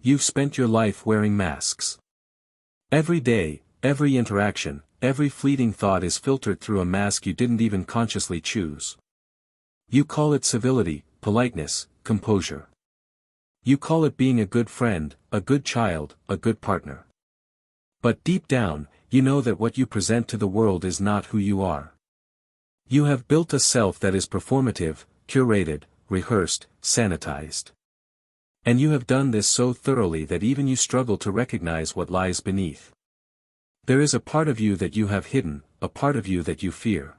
You've spent your life wearing masks. Every day, every interaction, every fleeting thought is filtered through a mask you didn't even consciously choose. You call it civility, politeness, composure. You call it being a good friend, a good child, a good partner. But deep down, you know that what you present to the world is not who you are. You have built a self that is performative, curated, rehearsed, sanitized. And you have done this so thoroughly that even you struggle to recognize what lies beneath. There is a part of you that you have hidden, a part of you that you fear.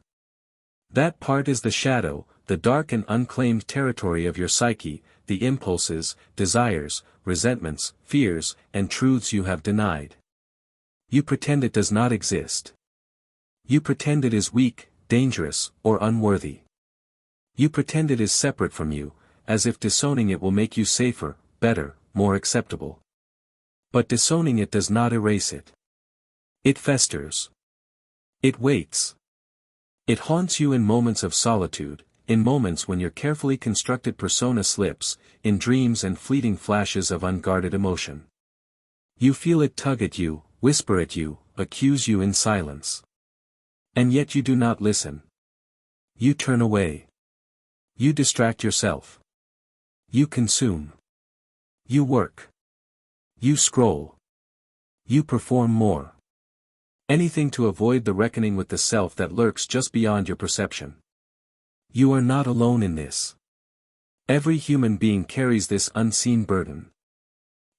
That part is the shadow, the dark and unclaimed territory of your psyche, the impulses, desires, resentments, fears, and truths you have denied. You pretend it does not exist. You pretend it is weak, dangerous, or unworthy. You pretend it is separate from you, as if disowning it will make you safer, better, more acceptable. But disowning it does not erase it. It festers. It waits. It haunts you in moments of solitude, in moments when your carefully constructed persona slips, in dreams and fleeting flashes of unguarded emotion. You feel it tug at you, whisper at you, accuse you in silence. And yet you do not listen. You turn away. You distract yourself. You consume. You work. You scroll. You perform more. Anything to avoid the reckoning with the self that lurks just beyond your perception. You are not alone in this. Every human being carries this unseen burden.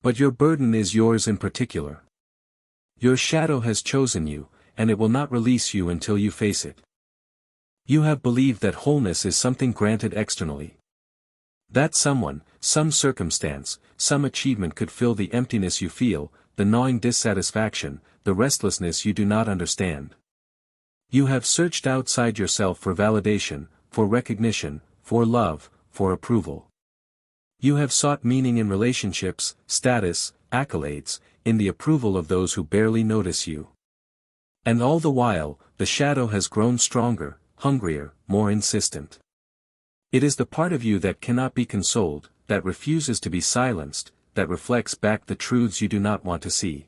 But your burden is yours in particular. Your shadow has chosen you, and it will not release you until you face it. You have believed that wholeness is something granted externally. That someone, some circumstance, some achievement could fill the emptiness you feel, the gnawing dissatisfaction, the restlessness you do not understand. You have searched outside yourself for validation, for recognition, for love, for approval. You have sought meaning in relationships, status, accolades, in the approval of those who barely notice you. And all the while, the shadow has grown stronger, hungrier, more insistent. It is the part of you that cannot be consoled, that refuses to be silenced, that reflects back the truths you do not want to see.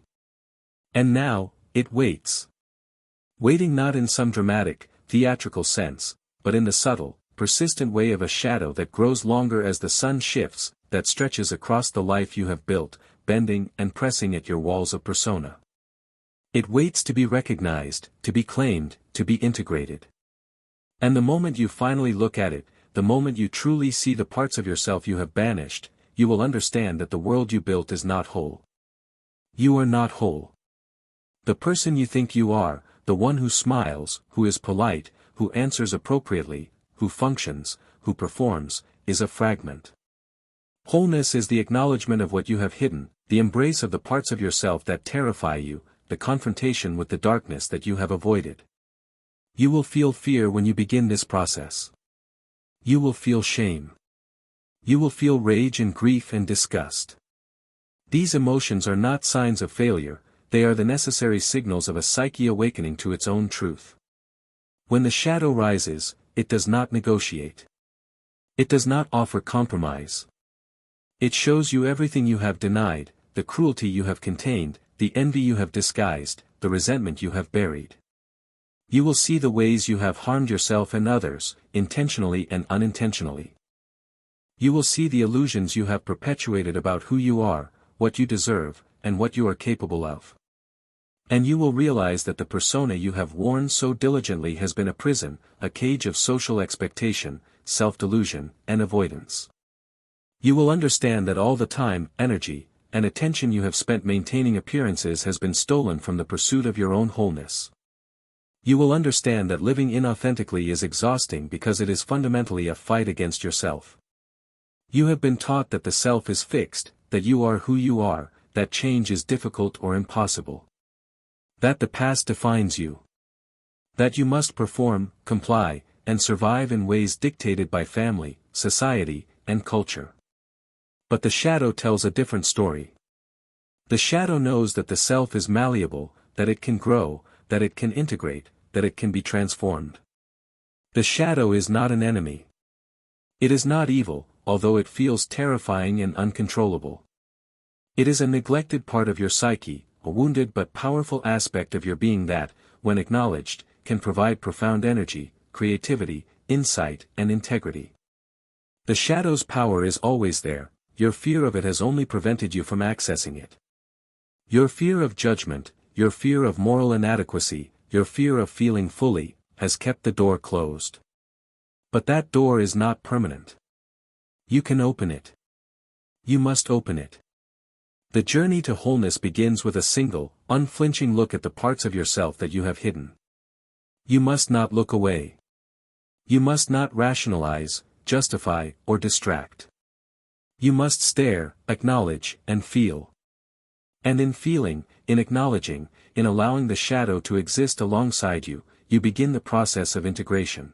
And now, it waits. Waiting not in some dramatic, theatrical sense, but in the subtle, persistent way of a shadow that grows longer as the sun shifts, that stretches across the life you have built, bending and pressing at your walls of persona. It waits to be recognized, to be claimed, to be integrated. And the moment you finally look at it, the moment you truly see the parts of yourself you have banished, you will understand that the world you built is not whole. You are not whole. The person you think you are, the one who smiles, who is polite, who answers appropriately, who functions, who performs, is a fragment. Wholeness is the acknowledgement of what you have hidden, the embrace of the parts of yourself that terrify you, the confrontation with the darkness that you have avoided. You will feel fear when you begin this process. You will feel shame. You will feel rage and grief and disgust. These emotions are not signs of failure, they are the necessary signals of a psyche awakening to its own truth. When the shadow rises, it does not negotiate. It does not offer compromise. It shows you everything you have denied, the cruelty you have contained, the envy you have disguised, the resentment you have buried. You will see the ways you have harmed yourself and others, intentionally and unintentionally. You will see the illusions you have perpetuated about who you are, what you deserve, and what you are capable of. And you will realize that the persona you have worn so diligently has been a prison, a cage of social expectation, self-delusion, and avoidance. You will understand that all the time, energy, and attention you have spent maintaining appearances has been stolen from the pursuit of your own wholeness. You will understand that living inauthentically is exhausting because it is fundamentally a fight against yourself. You have been taught that the self is fixed, that you are who you are, that change is difficult or impossible. That the past defines you. That you must perform, comply, and survive in ways dictated by family, society, and culture. But the shadow tells a different story. The shadow knows that the self is malleable, that it can grow, that it can integrate, that it can be transformed. The shadow is not an enemy. It is not evil, although it feels terrifying and uncontrollable. It is a neglected part of your psyche, a wounded but powerful aspect of your being that, when acknowledged, can provide profound energy, creativity, insight, and integrity. The shadow's power is always there, your fear of it has only prevented you from accessing it. Your fear of judgment, your fear of moral inadequacy, your fear of feeling fully, has kept the door closed. But that door is not permanent. You can open it. You must open it. The journey to wholeness begins with a single, unflinching look at the parts of yourself that you have hidden. You must not look away. You must not rationalize, justify, or distract. You must stare, acknowledge, and feel. And in feeling, in acknowledging, in allowing the shadow to exist alongside you, you begin the process of integration.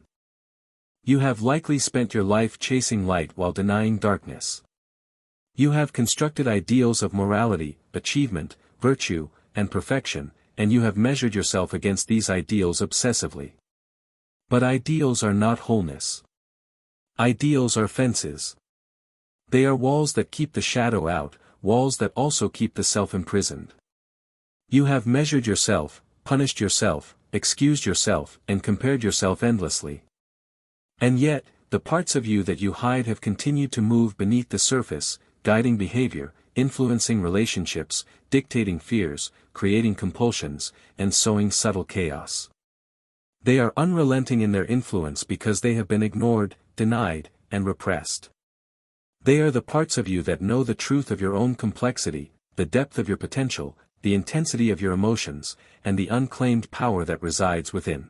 You have likely spent your life chasing light while denying darkness. You have constructed ideals of morality, achievement, virtue, and perfection, and you have measured yourself against these ideals obsessively. But ideals are not wholeness. Ideals are fences. They are walls that keep the shadow out, walls that also keep the self imprisoned. You have measured yourself, punished yourself, excused yourself, and compared yourself endlessly. And yet, the parts of you that you hide have continued to move beneath the surface, guiding behavior, influencing relationships, dictating fears, creating compulsions, and sowing subtle chaos. They are unrelenting in their influence because they have been ignored, denied, and repressed. They are the parts of you that know the truth of your own complexity, the depth of your potential, the intensity of your emotions, and the unclaimed power that resides within.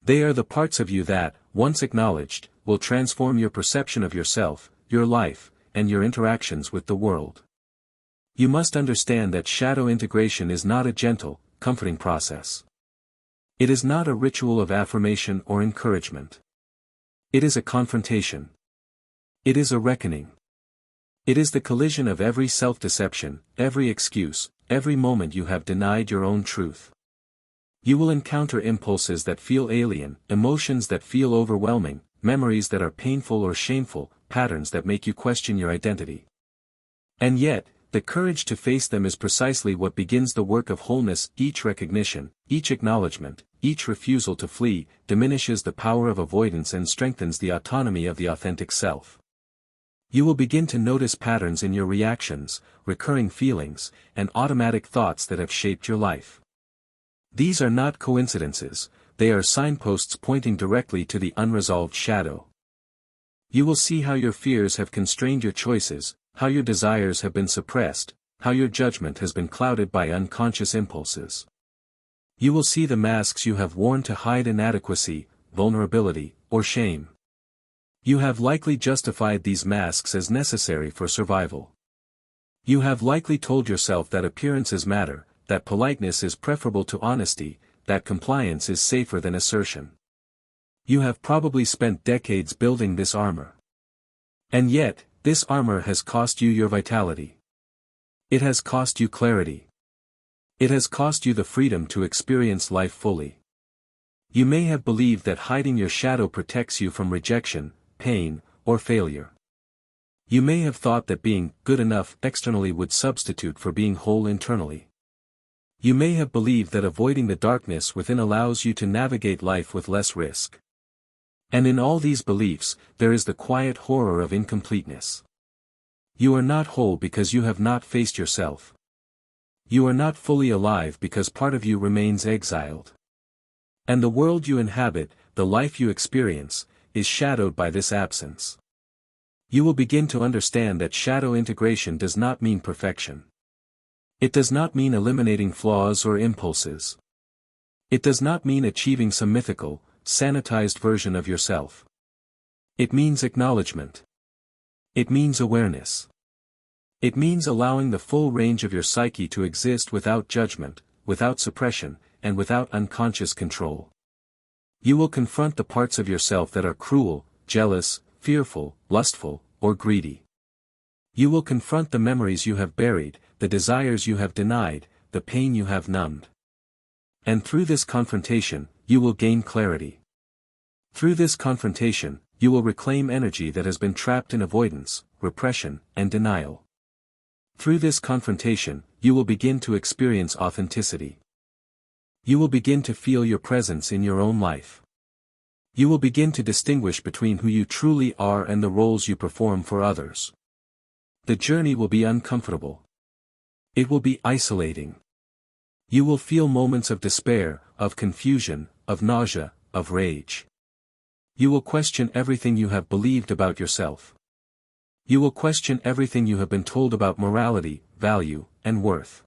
They are the parts of you that, once acknowledged, will transform your perception of yourself, your life, and your interactions with the world. You must understand that shadow integration is not a gentle, comforting process. It is not a ritual of affirmation or encouragement. It is a confrontation. It is a reckoning. It is the collision of every self-deception, every excuse, every moment you have denied your own truth. You will encounter impulses that feel alien, emotions that feel overwhelming, memories that are painful or shameful, patterns that make you question your identity. And yet, the courage to face them is precisely what begins the work of wholeness. Each recognition, each acknowledgement, each refusal to flee, diminishes the power of avoidance and strengthens the autonomy of the authentic self. You will begin to notice patterns in your reactions, recurring feelings, and automatic thoughts that have shaped your life. These are not coincidences, they are signposts pointing directly to the unresolved shadow. You will see how your fears have constrained your choices, how your desires have been suppressed, how your judgment has been clouded by unconscious impulses. You will see the masks you have worn to hide inadequacy, vulnerability, or shame. You have likely justified these masks as necessary for survival. You have likely told yourself that appearances matter, that politeness is preferable to honesty, that compliance is safer than assertion. You have probably spent decades building this armor. And yet, this armor has cost you your vitality. It has cost you clarity. It has cost you the freedom to experience life fully. You may have believed that hiding your shadow protects you from rejection, pain, or failure. You may have thought that being good enough externally would substitute for being whole internally. You may have believed that avoiding the darkness within allows you to navigate life with less risk. And in all these beliefs, there is the quiet horror of incompleteness. You are not whole because you have not faced yourself. You are not fully alive because part of you remains exiled. And the world you inhabit, the life you experience, is shadowed by this absence. You will begin to understand that shadow integration does not mean perfection. It does not mean eliminating flaws or impulses. It does not mean achieving some mythical, sanitized version of yourself. It means acknowledgement. It means awareness. It means allowing the full range of your psyche to exist without judgment, without suppression, and without unconscious control. You will confront the parts of yourself that are cruel, jealous, fearful, lustful, or greedy. You will confront the memories you have buried, the desires you have denied, the pain you have numbed. And through this confrontation, you will gain clarity. Through this confrontation, you will reclaim energy that has been trapped in avoidance, repression, and denial. Through this confrontation, you will begin to experience authenticity. You will begin to feel your presence in your own life. You will begin to distinguish between who you truly are and the roles you perform for others. The journey will be uncomfortable. It will be isolating. You will feel moments of despair, of confusion, of nausea, of rage. You will question everything you have believed about yourself. You will question everything you have been told about morality, value, and worth.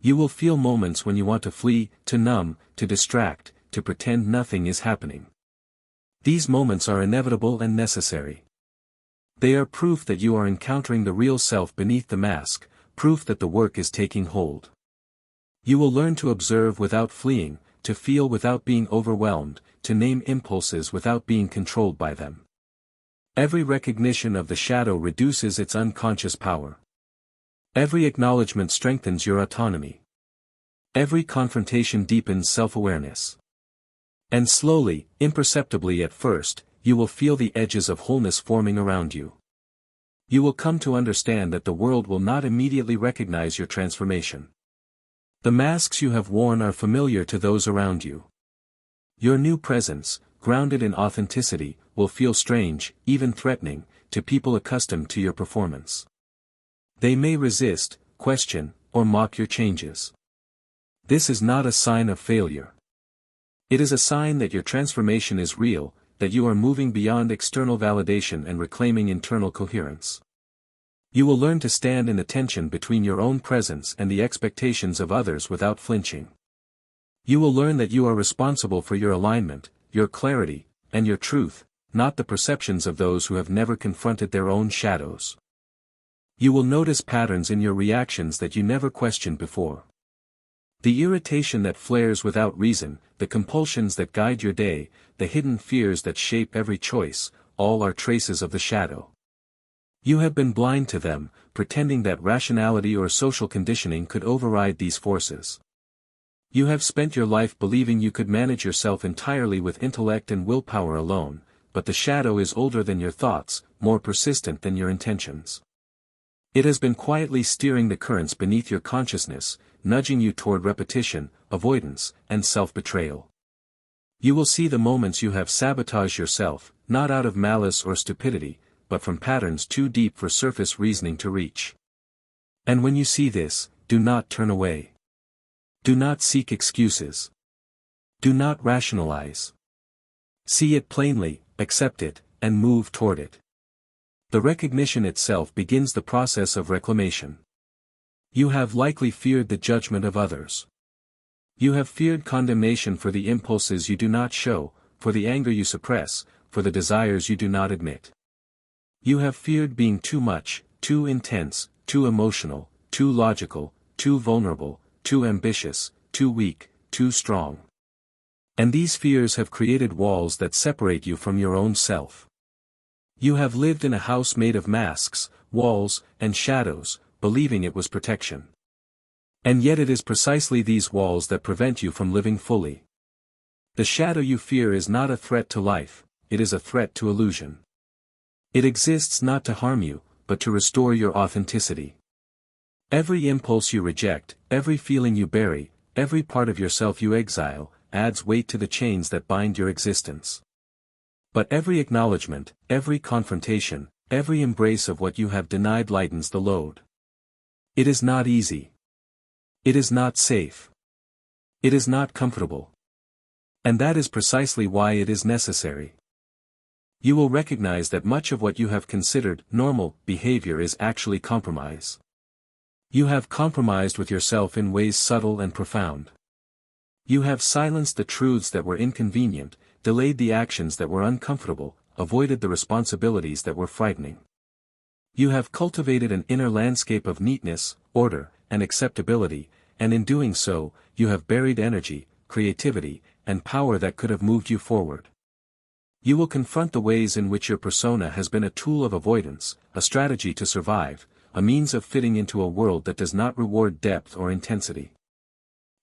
You will feel moments when you want to flee, to numb, to distract, to pretend nothing is happening. These moments are inevitable and necessary. They are proof that you are encountering the real self beneath the mask, proof that the work is taking hold. You will learn to observe without fleeing, to feel without being overwhelmed, to name impulses without being controlled by them. Every recognition of the shadow reduces its unconscious power. Every acknowledgement strengthens your autonomy. Every confrontation deepens self-awareness. And slowly, imperceptibly at first, you will feel the edges of wholeness forming around you. You will come to understand that the world will not immediately recognize your transformation. The masks you have worn are familiar to those around you. Your new presence, grounded in authenticity, will feel strange, even threatening, to people accustomed to your performance. They may resist, question, or mock your changes. This is not a sign of failure. It is a sign that your transformation is real, that you are moving beyond external validation and reclaiming internal coherence. You will learn to stand in the tension between your own presence and the expectations of others without flinching. You will learn that you are responsible for your alignment, your clarity, and your truth, not the perceptions of those who have never confronted their own shadows. You will notice patterns in your reactions that you never questioned before. The irritation that flares without reason, the compulsions that guide your day, the hidden fears that shape every choice, all are traces of the shadow. You have been blind to them, pretending that rationality or social conditioning could override these forces. You have spent your life believing you could manage yourself entirely with intellect and willpower alone, but the shadow is older than your thoughts, more persistent than your intentions. It has been quietly steering the currents beneath your consciousness, nudging you toward repetition, avoidance, and self-betrayal. You will see the moments you have sabotaged yourself, not out of malice or stupidity, but from patterns too deep for surface reasoning to reach. And when you see this, do not turn away. Do not seek excuses. Do not rationalize. See it plainly, accept it, and move toward it. The recognition itself begins the process of reclamation. You have likely feared the judgment of others. You have feared condemnation for the impulses you do not show, for the anger you suppress, for the desires you do not admit. You have feared being too much, too intense, too emotional, too logical, too vulnerable, too ambitious, too weak, too strong. And these fears have created walls that separate you from your own self. You have lived in a house made of masks, walls, and shadows, believing it was protection. And yet it is precisely these walls that prevent you from living fully. The shadow you fear is not a threat to life, it is a threat to illusion. It exists not to harm you, but to restore your authenticity. Every impulse you reject, every feeling you bury, every part of yourself you exile, adds weight to the chains that bind your existence. But every acknowledgement, every confrontation, every embrace of what you have denied lightens the load. It is not easy. It is not safe. It is not comfortable. And that is precisely why it is necessary. You will recognize that much of what you have considered normal behavior is actually compromise. You have compromised with yourself in ways subtle and profound. You have silenced the truths that were inconvenient, delayed the actions that were uncomfortable, avoided the responsibilities that were frightening. You have cultivated an inner landscape of neatness, order, and acceptability, and in doing so, you have buried energy, creativity, and power that could have moved you forward. You will confront the ways in which your persona has been a tool of avoidance, a strategy to survive, a means of fitting into a world that does not reward depth or intensity.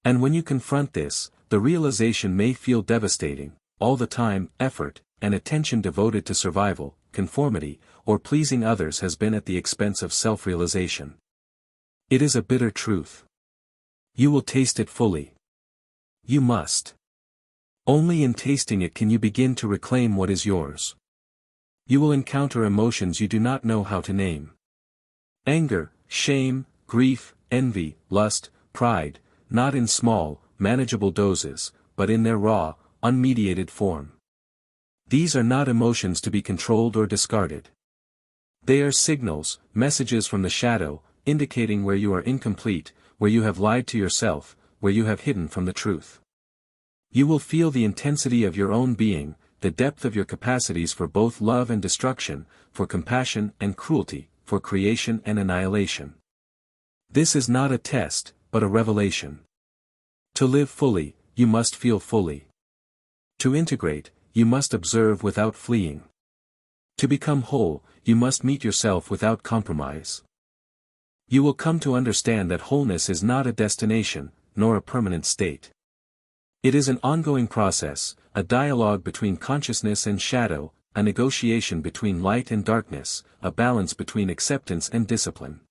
And when you confront this, the realization may feel devastating. All the time, effort, and attention devoted to survival, conformity, or pleasing others has been at the expense of self-realization. It is a bitter truth. You will taste it fully. You must. Only in tasting it can you begin to reclaim what is yours. You will encounter emotions you do not know how to name. Anger, shame, grief, envy, lust, pride, not in small, manageable doses, but in their raw, unmediated form. These are not emotions to be controlled or discarded. They are signals, messages from the shadow, indicating where you are incomplete, where you have lied to yourself, where you have hidden from the truth. You will feel the intensity of your own being, the depth of your capacities for both love and destruction, for compassion and cruelty, for creation and annihilation. This is not a test, but a revelation. To live fully, you must feel fully. To integrate, you must observe without fleeing. To become whole, you must meet yourself without compromise. You will come to understand that wholeness is not a destination, nor a permanent state. It is an ongoing process, a dialogue between consciousness and shadow, a negotiation between light and darkness, a balance between acceptance and discipline.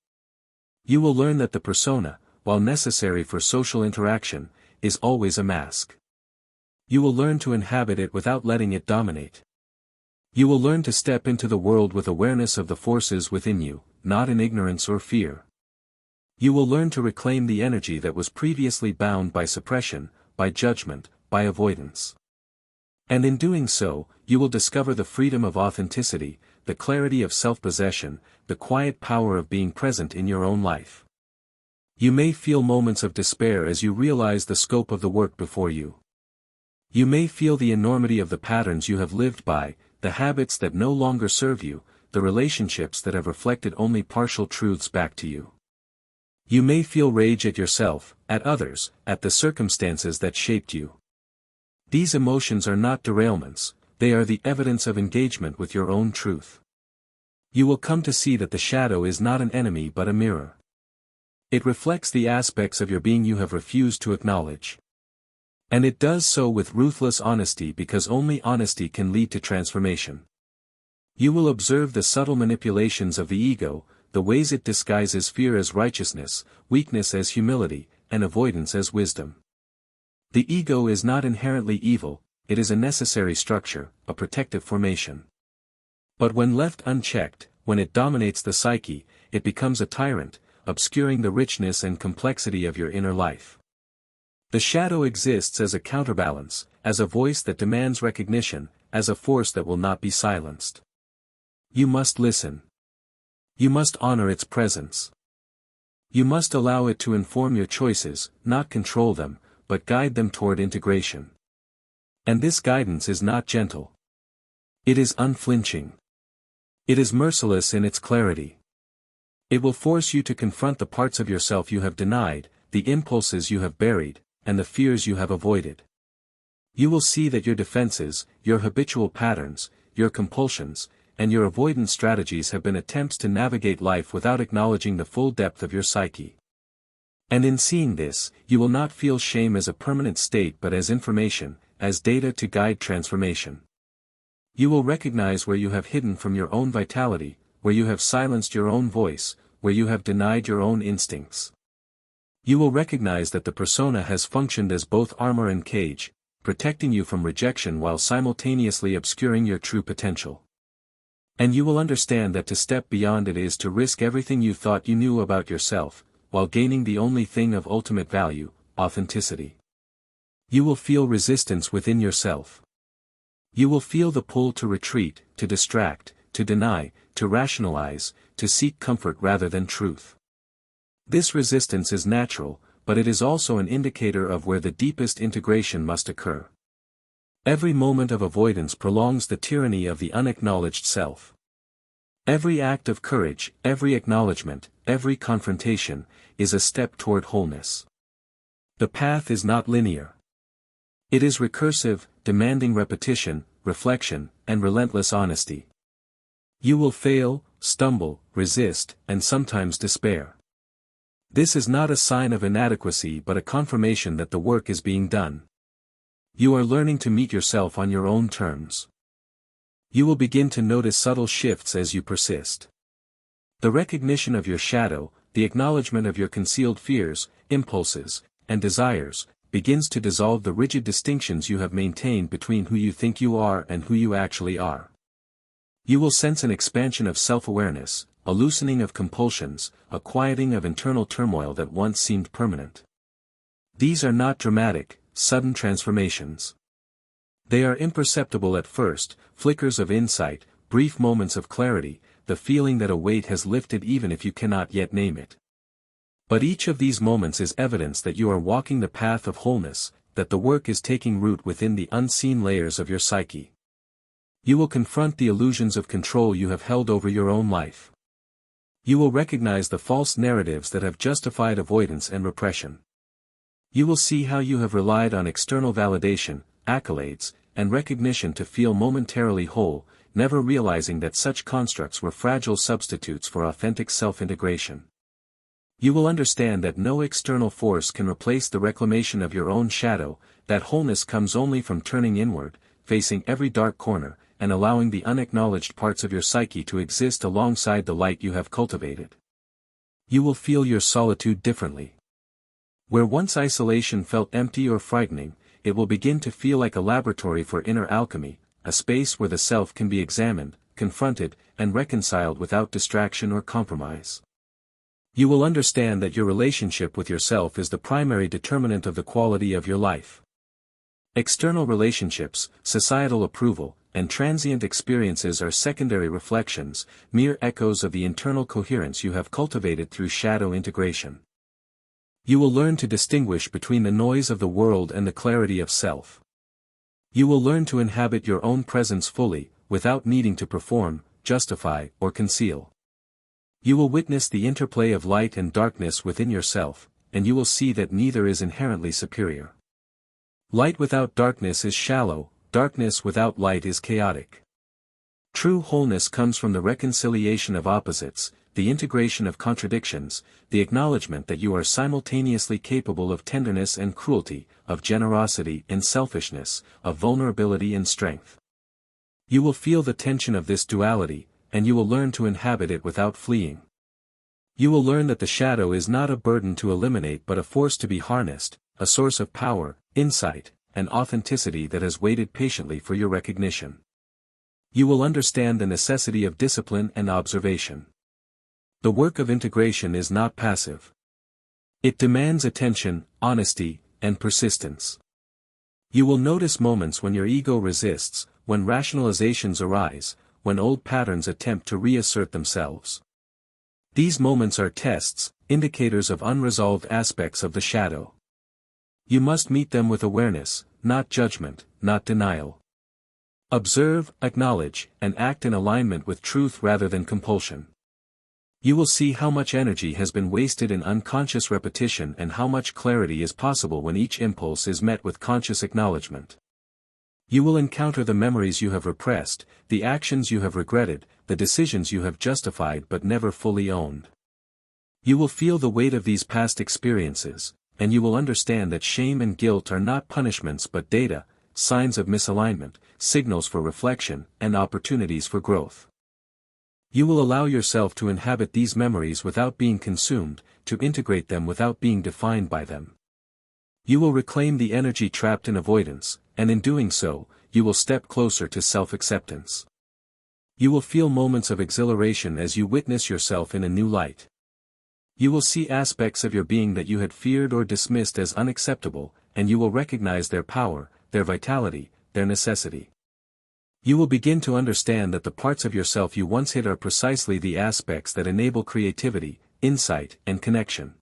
You will learn that the persona, while necessary for social interaction, is always a mask. You will learn to inhabit it without letting it dominate. You will learn to step into the world with awareness of the forces within you, not in ignorance or fear. You will learn to reclaim the energy that was previously bound by suppression, by judgment, by avoidance. And in doing so, you will discover the freedom of authenticity, the clarity of self-possession, the quiet power of being present in your own life. You may feel moments of despair as you realize the scope of the work before you. You may feel the enormity of the patterns you have lived by, the habits that no longer serve you, the relationships that have reflected only partial truths back to you. You may feel rage at yourself, at others, at the circumstances that shaped you. These emotions are not derailments, they are the evidence of engagement with your own truth. You will come to see that the shadow is not an enemy but a mirror. It reflects the aspects of your being you have refused to acknowledge. And it does so with ruthless honesty because only honesty can lead to transformation. You will observe the subtle manipulations of the ego, the ways it disguises fear as righteousness, weakness as humility, and avoidance as wisdom. The ego is not inherently evil, it is a necessary structure, a protective formation. But when left unchecked, when it dominates the psyche, it becomes a tyrant, obscuring the richness and complexity of your inner life. The shadow exists as a counterbalance, as a voice that demands recognition, as a force that will not be silenced. You must listen. You must honor its presence. You must allow it to inform your choices, not control them, but guide them toward integration. And this guidance is not gentle. It is unflinching. It is merciless in its clarity. It will force you to confront the parts of yourself you have denied, the impulses you have buried, and the fears you have avoided. You will see that your defenses, your habitual patterns, your compulsions, and your avoidance strategies have been attempts to navigate life without acknowledging the full depth of your psyche. And in seeing this, you will not feel shame as a permanent state but as information, as data to guide transformation. You will recognize where you have hidden from your own vitality, where you have silenced your own voice, where you have denied your own instincts. You will recognize that the persona has functioned as both armor and cage, protecting you from rejection while simultaneously obscuring your true potential. And you will understand that to step beyond it is to risk everything you thought you knew about yourself, while gaining the only thing of ultimate value, authenticity. You will feel resistance within yourself. You will feel the pull to retreat, to distract, to deny, to rationalize, to seek comfort rather than truth. This resistance is natural, but it is also an indicator of where the deepest integration must occur. Every moment of avoidance prolongs the tyranny of the unacknowledged self. Every act of courage, every acknowledgement, every confrontation, is a step toward wholeness. The path is not linear. It is recursive, demanding repetition, reflection, and relentless honesty. You will fail, stumble, resist, and sometimes despair. This is not a sign of inadequacy but a confirmation that the work is being done. You are learning to meet yourself on your own terms. You will begin to notice subtle shifts as you persist. The recognition of your shadow, the acknowledgement of your concealed fears, impulses, and desires, begins to dissolve the rigid distinctions you have maintained between who you think you are and who you actually are. You will sense an expansion of self-awareness, a loosening of compulsions, a quieting of internal turmoil that once seemed permanent. These are not dramatic, sudden transformations. They are imperceptible at first, flickers of insight, brief moments of clarity, the feeling that a weight has lifted even if you cannot yet name it. But each of these moments is evidence that you are walking the path of wholeness, that the work is taking root within the unseen layers of your psyche. You will confront the illusions of control you have held over your own life. You will recognize the false narratives that have justified avoidance and repression. You will see how you have relied on external validation, accolades, and recognition to feel momentarily whole, never realizing that such constructs were fragile substitutes for authentic self-integration. You will understand that no external force can replace the reclamation of your own shadow, that wholeness comes only from turning inward, facing every dark corner, and allowing the unacknowledged parts of your psyche to exist alongside the light you have cultivated. You will feel your solitude differently. Where once isolation felt empty or frightening, it will begin to feel like a laboratory for inner alchemy, a space where the self can be examined, confronted, and reconciled without distraction or compromise. You will understand that your relationship with yourself is the primary determinant of the quality of your life. External relationships, societal approval, and transient experiences are secondary reflections, mere echoes of the internal coherence you have cultivated through shadow integration. You will learn to distinguish between the noise of the world and the clarity of self. You will learn to inhabit your own presence fully, without needing to perform, justify, or conceal. You will witness the interplay of light and darkness within yourself, and you will see that neither is inherently superior. Light without darkness is shallow, darkness without light is chaotic. True wholeness comes from the reconciliation of opposites, the integration of contradictions, the acknowledgement that you are simultaneously capable of tenderness and cruelty, of generosity and selfishness, of vulnerability and strength. You will feel the tension of this duality, and you will learn to inhabit it without fleeing. You will learn that the shadow is not a burden to eliminate but a force to be harnessed, a source of power, insight, and authenticity that has waited patiently for your recognition. You will understand the necessity of discipline and observation. The work of integration is not passive. It demands attention, honesty, and persistence. You will notice moments when your ego resists, when rationalizations arise, when old patterns attempt to reassert themselves. These moments are tests, indicators of unresolved aspects of the shadow. You must meet them with awareness, not judgment, not denial. Observe, acknowledge, and act in alignment with truth rather than compulsion. You will see how much energy has been wasted in unconscious repetition and how much clarity is possible when each impulse is met with conscious acknowledgement. You will encounter the memories you have repressed, the actions you have regretted, the decisions you have justified but never fully owned. You will feel the weight of these past experiences, and you will understand that shame and guilt are not punishments but data, signs of misalignment, signals for reflection, and opportunities for growth. You will allow yourself to inhabit these memories without being consumed, to integrate them without being defined by them. You will reclaim the energy trapped in avoidance, and in doing so, you will step closer to self-acceptance. You will feel moments of exhilaration as you witness yourself in a new light. You will see aspects of your being that you had feared or dismissed as unacceptable, and you will recognize their power, their vitality, their necessity. You will begin to understand that the parts of yourself you once hid are precisely the aspects that enable creativity, insight, and connection.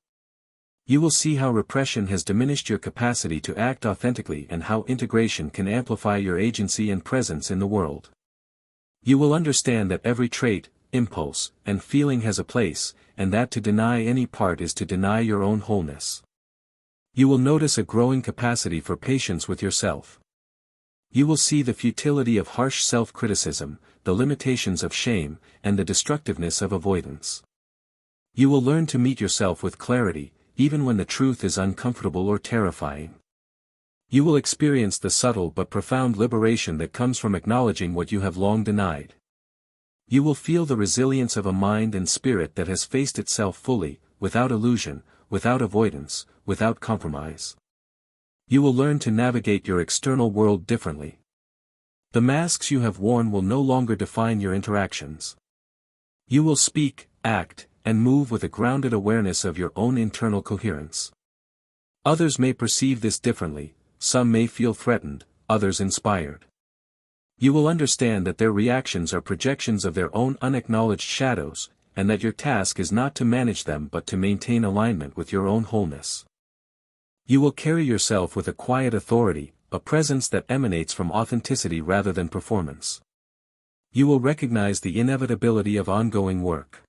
You will see how repression has diminished your capacity to act authentically and how integration can amplify your agency and presence in the world. You will understand that every trait, impulse, and feeling has a place, and that to deny any part is to deny your own wholeness. You will notice a growing capacity for patience with yourself. You will see the futility of harsh self-criticism, the limitations of shame, and the destructiveness of avoidance. You will learn to meet yourself with clarity, even when the truth is uncomfortable or terrifying. You will experience the subtle but profound liberation that comes from acknowledging what you have long denied. You will feel the resilience of a mind and spirit that has faced itself fully, without illusion, without avoidance, without compromise. You will learn to navigate your external world differently. The masks you have worn will no longer define your interactions. You will speak, act, and move with a grounded awareness of your own internal coherence. Others may perceive this differently, some may feel threatened, others inspired. You will understand that their reactions are projections of their own unacknowledged shadows, and that your task is not to manage them but to maintain alignment with your own wholeness. You will carry yourself with a quiet authority, a presence that emanates from authenticity rather than performance. You will recognize the inevitability of ongoing work.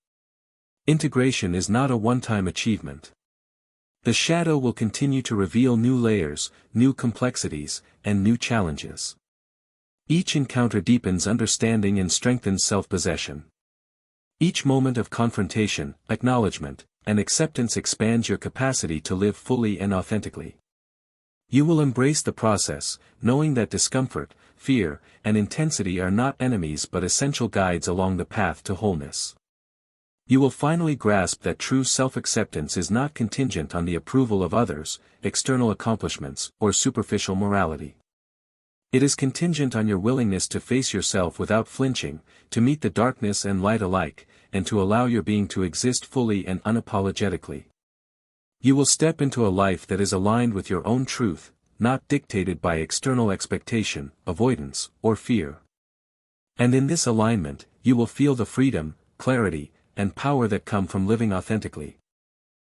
Integration is not a one-time achievement. The shadow will continue to reveal new layers, new complexities, and new challenges. Each encounter deepens understanding and strengthens self-possession. Each moment of confrontation, acknowledgement, and acceptance expands your capacity to live fully and authentically. You will embrace the process, knowing that discomfort, fear, and intensity are not enemies but essential guides along the path to wholeness. You will finally grasp that true self-acceptance is not contingent on the approval of others, external accomplishments, or superficial morality. It is contingent on your willingness to face yourself without flinching, to meet the darkness and light alike, and to allow your being to exist fully and unapologetically. You will step into a life that is aligned with your own truth, not dictated by external expectation, avoidance, or fear. And in this alignment, you will feel the freedom, clarity, and power that come from living authentically.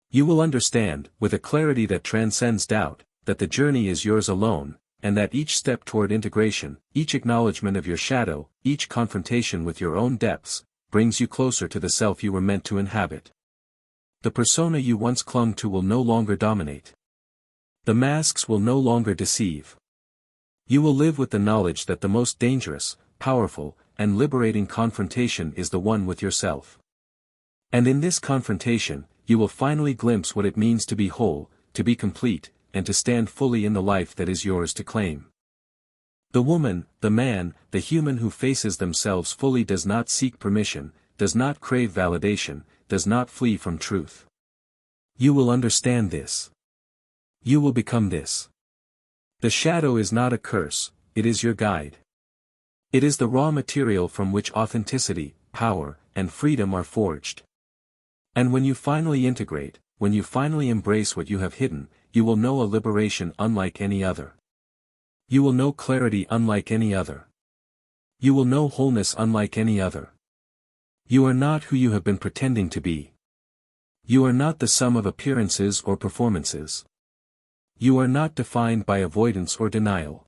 You will understand, with a clarity that transcends doubt, that the journey is yours alone, and that each step toward integration, each acknowledgement of your shadow, each confrontation with your own depths, brings you closer to the self you were meant to inhabit. The persona you once clung to will no longer dominate. The masks will no longer deceive. You will live with the knowledge that the most dangerous, powerful, and liberating confrontation is the one with yourself. And in this confrontation, you will finally glimpse what it means to be whole, to be complete, and to stand fully in the life that is yours to claim. The woman, the man, the human who faces themselves fully does not seek permission, does not crave validation, does not flee from truth. You will understand this. You will become this. The shadow is not a curse, it is your guide. It is the raw material from which authenticity, power, and freedom are forged. And when you finally integrate, when you finally embrace what you have hidden, you will know a liberation unlike any other. You will know clarity unlike any other. You will know wholeness unlike any other. You are not who you have been pretending to be. You are not the sum of appearances or performances. You are not defined by avoidance or denial.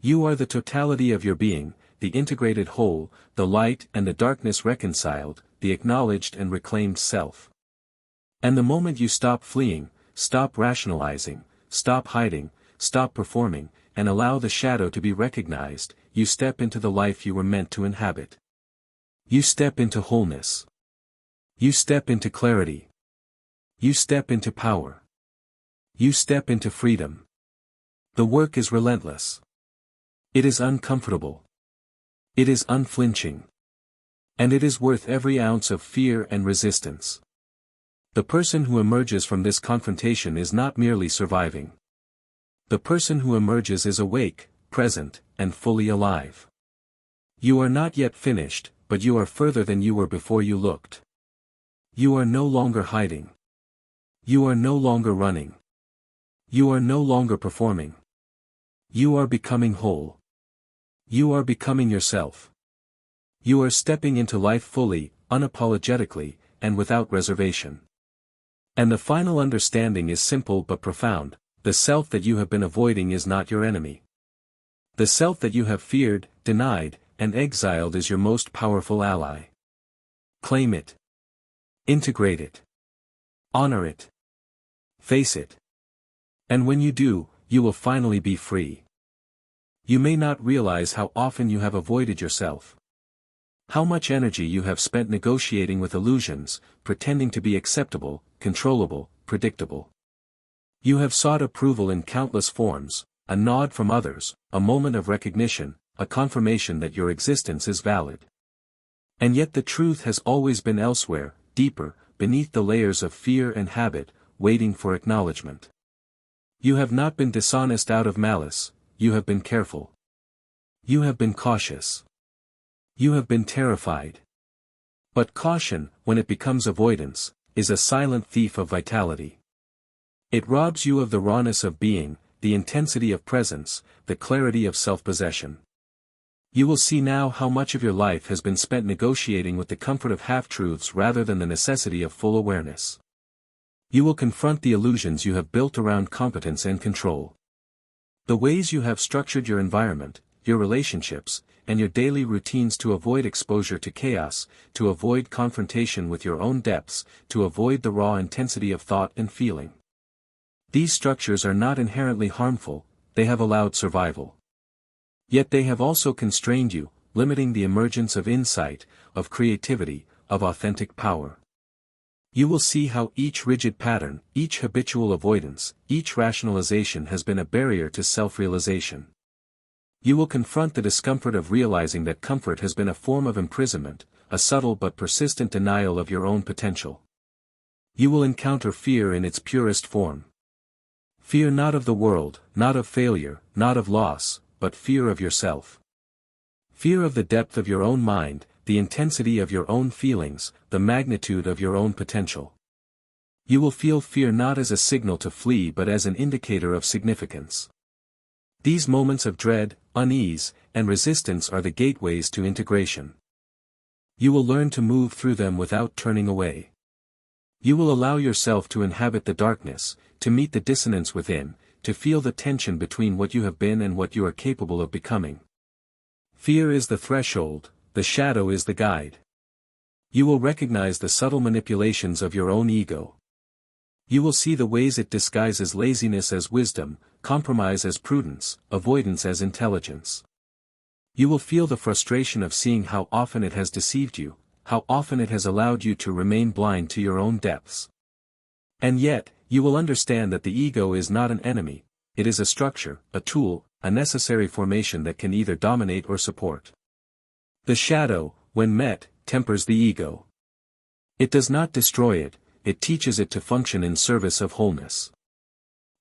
You are the totality of your being, the integrated whole, the light and the darkness reconciled, the acknowledged and reclaimed self. And the moment you stop fleeing, stop rationalizing, stop hiding, stop performing, and allow the shadow to be recognized, you step into the life you were meant to inhabit. You step into wholeness. You step into clarity. You step into power. You step into freedom. The work is relentless. It is uncomfortable. It is unflinching. And it is worth every ounce of fear and resistance. The person who emerges from this confrontation is not merely surviving. The person who emerges is awake, present, and fully alive. You are not yet finished, but you are further than you were before you looked. You are no longer hiding. You are no longer running. You are no longer performing. You are becoming whole. You are becoming yourself. You are stepping into life fully, unapologetically, and without reservation. And the final understanding is simple but profound: the self that you have been avoiding is not your enemy. The self that you have feared, denied, and exiled is your most powerful ally. Claim it. Integrate it. Honor it. Face it. And when you do, you will finally be free. You may not realize how often you have avoided yourself. How much energy you have spent negotiating with illusions, pretending to be acceptable, controllable, predictable. You have sought approval in countless forms: a nod from others, a moment of recognition, a confirmation that your existence is valid. And yet the truth has always been elsewhere, deeper, beneath the layers of fear and habit, waiting for acknowledgement. You have not been dishonest out of malice, you have been careful. You have been cautious. You have been terrified. But caution, when it becomes avoidance, is a silent thief of vitality. It robs you of the rawness of being, the intensity of presence, the clarity of self-possession. You will see now how much of your life has been spent negotiating with the comfort of half-truths rather than the necessity of full awareness. You will confront the illusions you have built around competence and control. The ways you have structured your environment, your relationships, and your daily routines to avoid exposure to chaos, to avoid confrontation with your own depths, to avoid the raw intensity of thought and feeling. These structures are not inherently harmful, they have allowed survival. Yet they have also constrained you, limiting the emergence of insight, of creativity, of authentic power. You will see how each rigid pattern, each habitual avoidance, each rationalization has been a barrier to self-realization. You will confront the discomfort of realizing that comfort has been a form of imprisonment, a subtle but persistent denial of your own potential. You will encounter fear in its purest form. Fear not of the world, not of failure, not of loss, but fear of yourself. Fear of the depth of your own mind, the intensity of your own feelings, the magnitude of your own potential. You will feel fear not as a signal to flee but as an indicator of significance. These moments of dread, unease, and resistance are the gateways to integration. You will learn to move through them without turning away. You will allow yourself to inhabit the darkness, to meet the dissonance within, to feel the tension between what you have been and what you are capable of becoming. Fear is the threshold, the shadow is the guide. You will recognize the subtle manipulations of your own ego. You will see the ways it disguises laziness as wisdom, compromise as prudence, avoidance as intelligence. You will feel the frustration of seeing how often it has deceived you, how often it has allowed you to remain blind to your own depths. And yet, you will understand that the ego is not an enemy, it is a structure, a tool, a necessary formation that can either dominate or support. The shadow, when met, tempers the ego. It does not destroy it, it teaches it to function in service of wholeness.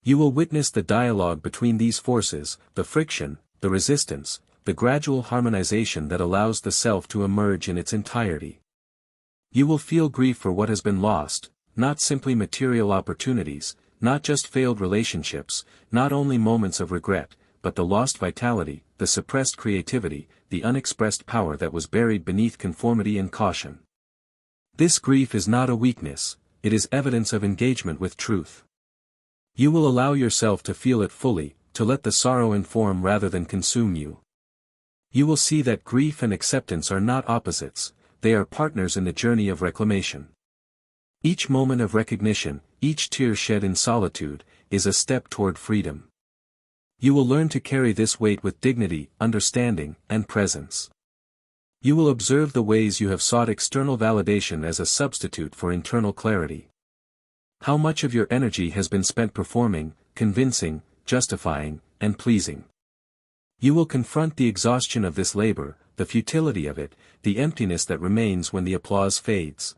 You will witness the dialogue between these forces, the friction, the resistance, the gradual harmonization that allows the self to emerge in its entirety. You will feel grief for what has been lost, not simply material opportunities, not just failed relationships, not only moments of regret, but the lost vitality, the suppressed creativity, the unexpressed power that was buried beneath conformity and caution. This grief is not a weakness, it is evidence of engagement with truth. You will allow yourself to feel it fully, to let the sorrow inform rather than consume you. You will see that grief and acceptance are not opposites, they are partners in the journey of reclamation. Each moment of recognition, each tear shed in solitude, is a step toward freedom. You will learn to carry this weight with dignity, understanding, and presence. You will observe the ways you have sought external validation as a substitute for internal clarity. How much of your energy has been spent performing, convincing, justifying, and pleasing. You will confront the exhaustion of this labor, the futility of it, the emptiness that remains when the applause fades.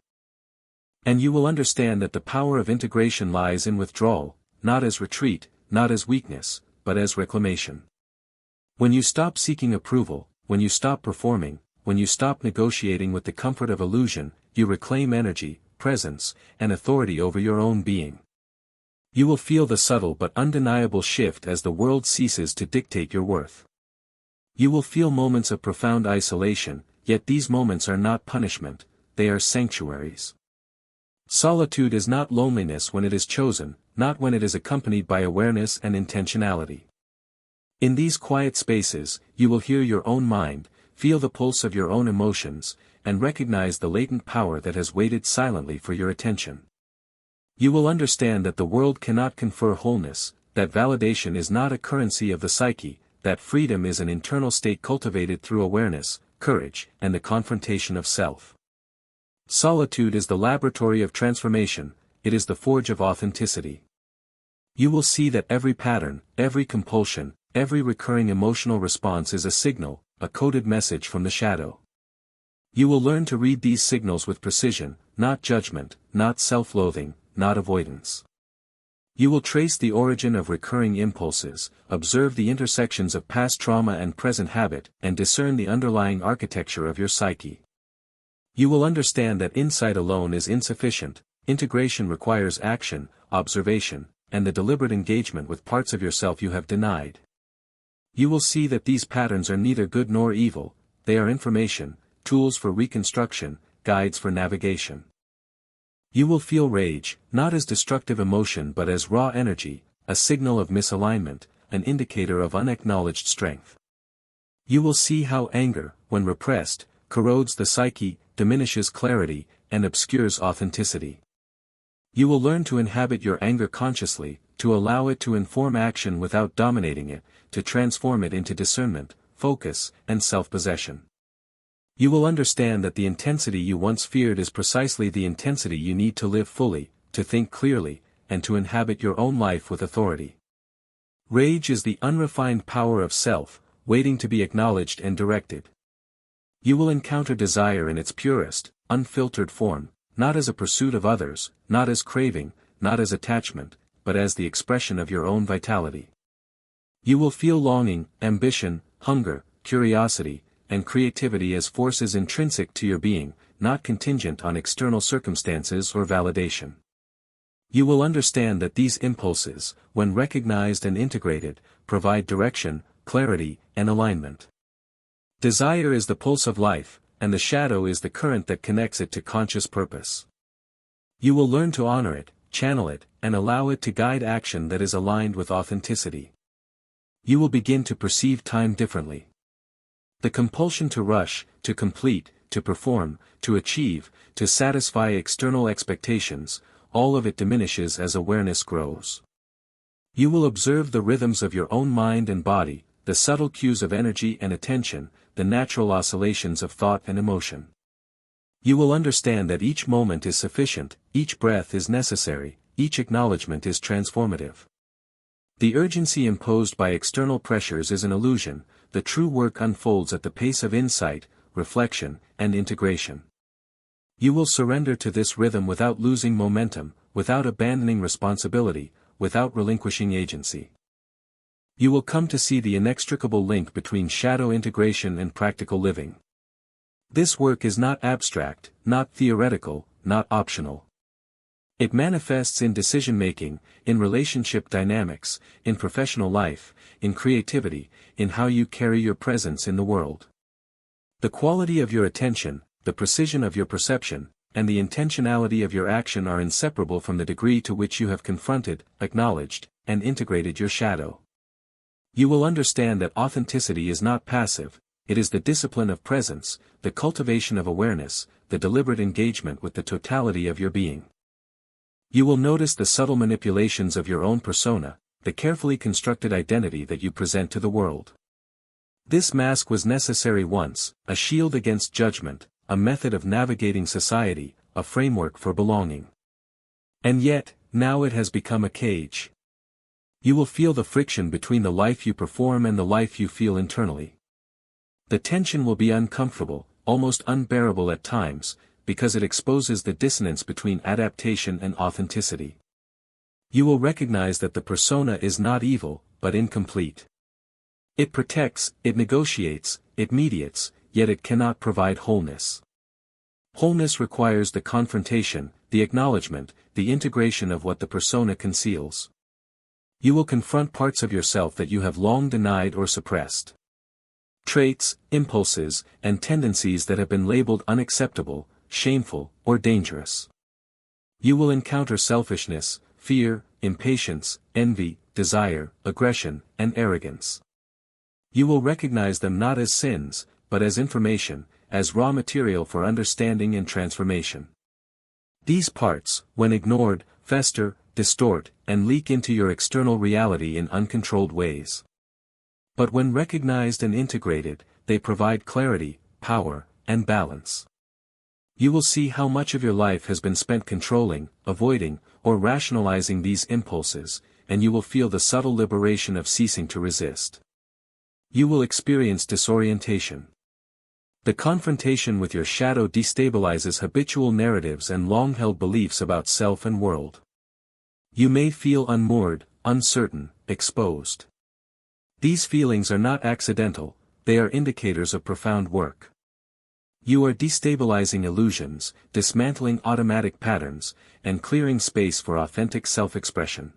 And you will understand that the power of integration lies in withdrawal, not as retreat, not as weakness, but as reclamation. When you stop seeking approval, when you stop performing, when you stop negotiating with the comfort of illusion, you reclaim energy, presence, and authority over your own being. You will feel the subtle but undeniable shift as the world ceases to dictate your worth. You will feel moments of profound isolation, yet these moments are not punishment, they are sanctuaries. Solitude is not loneliness when it is chosen, not when it is accompanied by awareness and intentionality. In these quiet spaces, you will hear your own mind, feel the pulse of your own emotions, and recognize the latent power that has waited silently for your attention. You will understand that the world cannot confer wholeness, that validation is not a currency of the psyche, that freedom is an internal state cultivated through awareness, courage, and the confrontation of self. Solitude is the laboratory of transformation, it is the forge of authenticity. You will see that every pattern, every compulsion, every recurring emotional response is a signal, a coded message from the shadow. You will learn to read these signals with precision, not judgment, not self-loathing, not avoidance. You will trace the origin of recurring impulses, observe the intersections of past trauma and present habit, and discern the underlying architecture of your psyche. You will understand that insight alone is insufficient. Integration requires action, observation, and the deliberate engagement with parts of yourself you have denied. You will see that these patterns are neither good nor evil, they are information, tools for reconstruction, guides for navigation. You will feel rage, not as destructive emotion but as raw energy, a signal of misalignment, an indicator of unacknowledged strength. You will see how anger, when repressed, corrodes the psyche, diminishes clarity, and obscures authenticity. You will learn to inhabit your anger consciously, to allow it to inform action without dominating it, to transform it into discernment, focus, and self-possession. You will understand that the intensity you once feared is precisely the intensity you need to live fully, to think clearly, and to inhabit your own life with authority. Rage is the unrefined power of self, waiting to be acknowledged and directed. You will encounter desire in its purest, unfiltered form, not as a pursuit of others, not as craving, not as attachment, but as the expression of your own vitality. You will feel longing, ambition, hunger, curiosity, and creativity as forces intrinsic to your being, not contingent on external circumstances or validation. You will understand that these impulses, when recognized and integrated, provide direction, clarity, and alignment. Desire is the pulse of life, and the shadow is the current that connects it to conscious purpose. You will learn to honor it, channel it, and allow it to guide action that is aligned with authenticity. You will begin to perceive time differently. The compulsion to rush, to complete, to perform, to achieve, to satisfy external expectations, all of it diminishes as awareness grows. You will observe the rhythms of your own mind and body, the subtle cues of energy and attention, the natural oscillations of thought and emotion. You will understand that each moment is sufficient, each breath is necessary, each acknowledgement is transformative. The urgency imposed by external pressures is an illusion, the true work unfolds at the pace of insight, reflection, and integration. You will surrender to this rhythm without losing momentum, without abandoning responsibility, without relinquishing agency. You will come to see the inextricable link between shadow integration and practical living. This work is not abstract, not theoretical, not optional. It manifests in decision-making, in relationship dynamics, in professional life, in creativity, in how you carry your presence in the world. The quality of your attention, the precision of your perception, and the intentionality of your action are inseparable from the degree to which you have confronted, acknowledged, and integrated your shadow. You will understand that authenticity is not passive, it is the discipline of presence, the cultivation of awareness, the deliberate engagement with the totality of your being. You will notice the subtle manipulations of your own persona, the carefully constructed identity that you present to the world. This mask was necessary once, a shield against judgment, a method of navigating society, a framework for belonging. And yet, now it has become a cage. You will feel the friction between the life you perform and the life you feel internally. The tension will be uncomfortable, almost unbearable at times, because it exposes the dissonance between adaptation and authenticity. You will recognize that the persona is not evil, but incomplete. It protects, it negotiates, it mediates, yet it cannot provide wholeness. Wholeness requires the confrontation, the acknowledgement, the integration of what the persona conceals. You will confront parts of yourself that you have long denied or suppressed. Traits, impulses, and tendencies that have been labeled unacceptable, shameful, or dangerous. You will encounter selfishness, fear, impatience, envy, desire, aggression, and arrogance. You will recognize them not as sins, but as information, as raw material for understanding and transformation. These parts, when ignored, fester, distort, and leak into your external reality in uncontrolled ways. But when recognized and integrated, they provide clarity, power, and balance. You will see how much of your life has been spent controlling, avoiding, or rationalizing these impulses, and you will feel the subtle liberation of ceasing to resist. You will experience disorientation. The confrontation with your shadow destabilizes habitual narratives and long-held beliefs about self and world. You may feel unmoored, uncertain, exposed. These feelings are not accidental, they are indicators of profound work. You are destabilizing illusions, dismantling automatic patterns, and clearing space for authentic self-expression.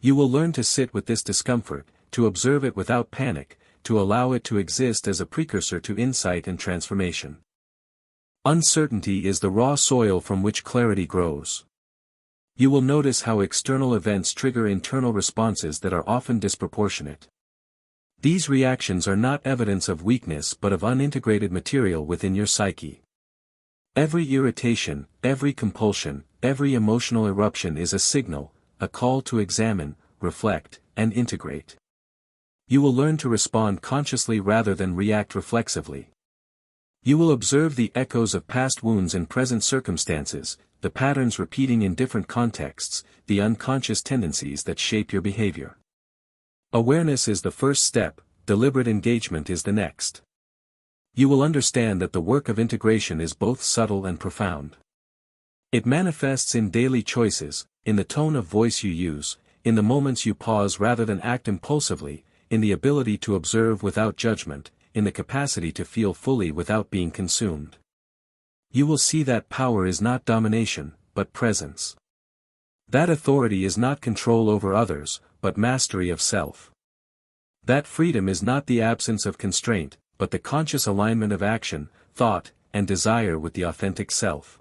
You will learn to sit with this discomfort, to observe it without panic, to allow it to exist as a precursor to insight and transformation. Uncertainty is the raw soil from which clarity grows. You will notice how external events trigger internal responses that are often disproportionate. These reactions are not evidence of weakness but of unintegrated material within your psyche. Every irritation, every compulsion, every emotional eruption is a signal, a call to examine, reflect, and integrate. You will learn to respond consciously rather than react reflexively. You will observe the echoes of past wounds in present circumstances, the patterns repeating in different contexts, the unconscious tendencies that shape your behavior. Awareness is the first step, deliberate engagement is the next. You will understand that the work of integration is both subtle and profound. It manifests in daily choices, in the tone of voice you use, in the moments you pause rather than act impulsively, in the ability to observe without judgment, in the capacity to feel fully without being consumed. You will see that power is not domination, but presence. That authority is not control over others, but mastery of self. That freedom is not the absence of constraint, but the conscious alignment of action, thought, and desire with the authentic self.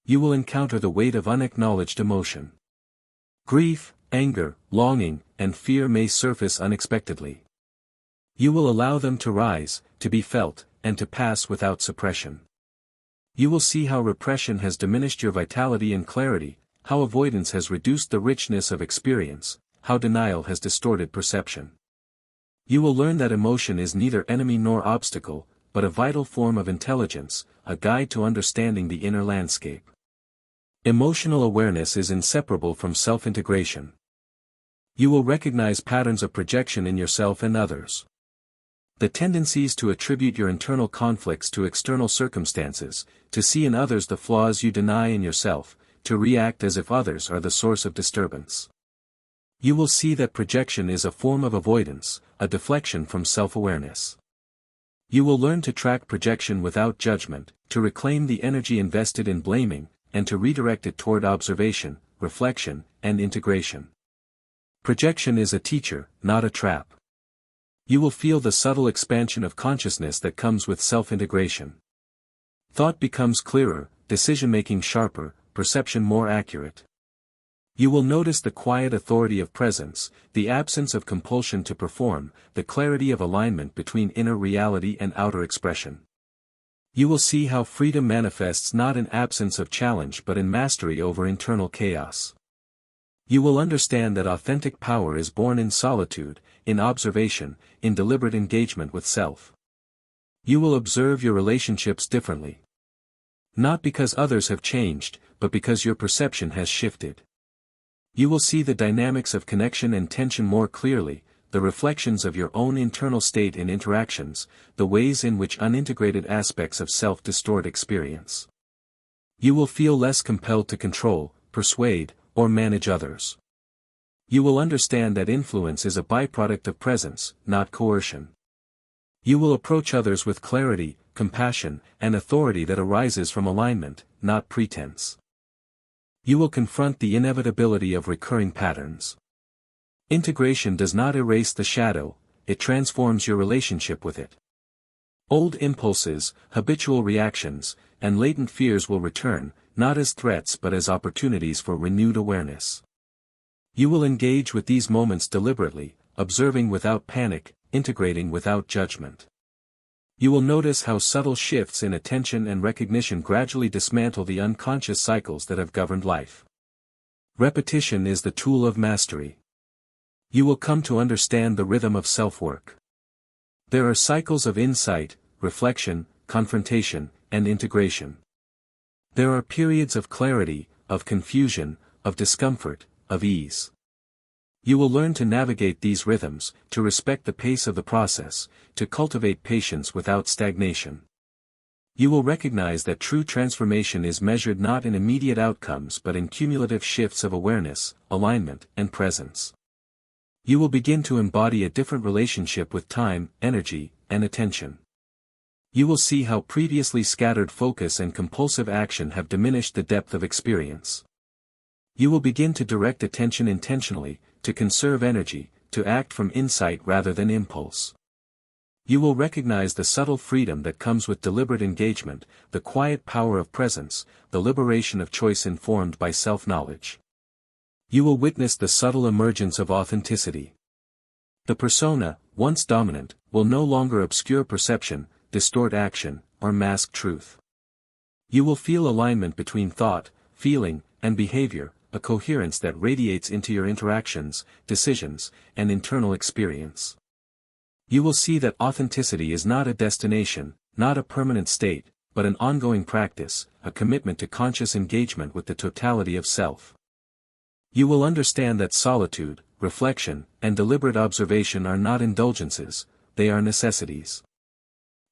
You will encounter the weight of unacknowledged emotion. Grief, anger, longing, and fear may surface unexpectedly. You will allow them to rise, to be felt, and to pass without suppression. You will see how repression has diminished your vitality and clarity, how avoidance has reduced the richness of experience, how denial has distorted perception. You will learn that emotion is neither enemy nor obstacle, but a vital form of intelligence, a guide to understanding the inner landscape. Emotional awareness is inseparable from self-integration. You will recognize patterns of projection in yourself and others. The tendencies to attribute your internal conflicts to external circumstances, to see in others the flaws you deny in yourself, to react as if others are the source of disturbance. You will see that projection is a form of avoidance, a deflection from self-awareness. You will learn to track projection without judgment, to reclaim the energy invested in blaming, and to redirect it toward observation, reflection, and integration. Projection is a teacher, not a trap. You will feel the subtle expansion of consciousness that comes with self-integration. Thought becomes clearer, decision-making sharper, perception more accurate. You will notice the quiet authority of presence, the absence of compulsion to perform, the clarity of alignment between inner reality and outer expression. You will see how freedom manifests not in absence of challenge but in mastery over internal chaos. You will understand that authentic power is born in solitude, in observation, in deliberate engagement with self. You will observe your relationships differently. Not because others have changed, but because your perception has shifted. You will see the dynamics of connection and tension more clearly, the reflections of your own internal state in interactions, the ways in which unintegrated aspects of self distort experience. You will feel less compelled to control, persuade, or manage others. You will understand that influence is a byproduct of presence, not coercion. You will approach others with clarity, compassion, and authority that arises from alignment, not pretense. You will confront the inevitability of recurring patterns. Integration does not erase the shadow, it transforms your relationship with it. Old impulses, habitual reactions, and latent fears will return, not as threats but as opportunities for renewed awareness. You will engage with these moments deliberately, observing without panic, integrating without judgment. You will notice how subtle shifts in attention and recognition gradually dismantle the unconscious cycles that have governed life. Repetition is the tool of mastery. You will come to understand the rhythm of self-work. There are cycles of insight, reflection, confrontation, and integration. There are periods of clarity, of confusion, of discomfort, of ease. You will learn to navigate these rhythms, to respect the pace of the process, to cultivate patience without stagnation. You will recognize that true transformation is measured not in immediate outcomes but in cumulative shifts of awareness, alignment, and presence. You will begin to embody a different relationship with time, energy, and attention. You will see how previously scattered focus and compulsive action have diminished the depth of experience. You will begin to direct attention intentionally, to conserve energy, to act from insight rather than impulse. You will recognize the subtle freedom that comes with deliberate engagement, the quiet power of presence, the liberation of choice informed by self-knowledge. You will witness the subtle emergence of authenticity. The persona, once dominant, will no longer obscure perception, distort action, or mask truth. You will feel alignment between thought, feeling, and behavior, a coherence that radiates into your interactions, decisions, and internal experience. You will see that authenticity is not a destination, not a permanent state, but an ongoing practice, a commitment to conscious engagement with the totality of self. You will understand that solitude, reflection, and deliberate observation are not indulgences, they are necessities.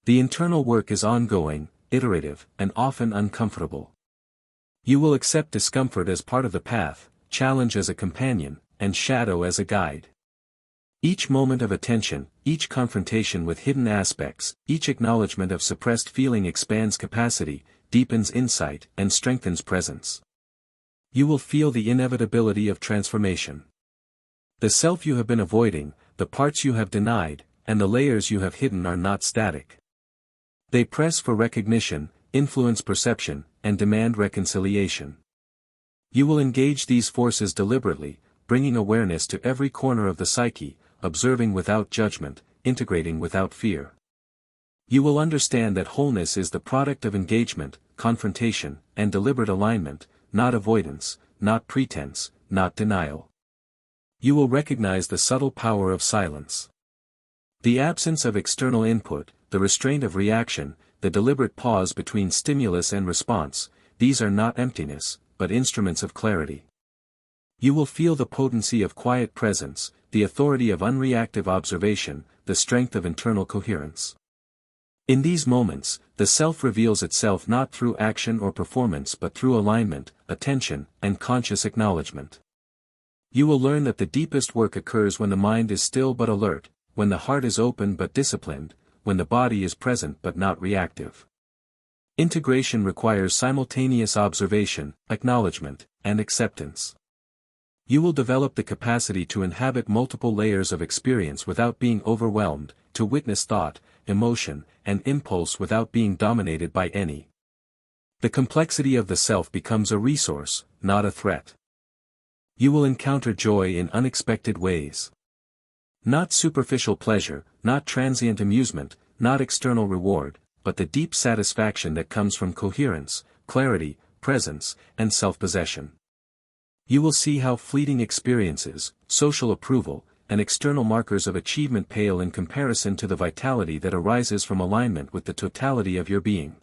The internal work is ongoing, iterative, and often uncomfortable. You will accept discomfort as part of the path, challenge as a companion, and shadow as a guide. Each moment of attention, each confrontation with hidden aspects, each acknowledgement of suppressed feeling expands capacity, deepens insight, and strengthens presence. You will feel the inevitability of transformation. The self you have been avoiding, the parts you have denied, and the layers you have hidden are not static. They press for recognition, influence perception, and demand reconciliation. You will engage these forces deliberately, bringing awareness to every corner of the psyche, observing without judgment, integrating without fear. You will understand that wholeness is the product of engagement, confrontation, and deliberate alignment, not avoidance, not pretense, not denial. You will recognize the subtle power of silence. The absence of external input, the restraint of reaction, the deliberate pause between stimulus and response, these are not emptiness, but instruments of clarity. You will feel the potency of quiet presence, the authority of unreactive observation, the strength of internal coherence. In these moments, the self reveals itself not through action or performance but through alignment, attention, and conscious acknowledgement. You will learn that the deepest work occurs when the mind is still but alert, when the heart is open but disciplined, when the body is present but not reactive. Integration requires simultaneous observation, acknowledgement, and acceptance. You will develop the capacity to inhabit multiple layers of experience without being overwhelmed, to witness thought, emotion, and impulse without being dominated by any. The complexity of the self becomes a resource, not a threat. You will encounter joy in unexpected ways. Not superficial pleasure, not transient amusement, not external reward, but the deep satisfaction that comes from coherence, clarity, presence, and self-possession. You will see how fleeting experiences, social approval, and external markers of achievement pale in comparison to the vitality that arises from alignment with the totality of your being.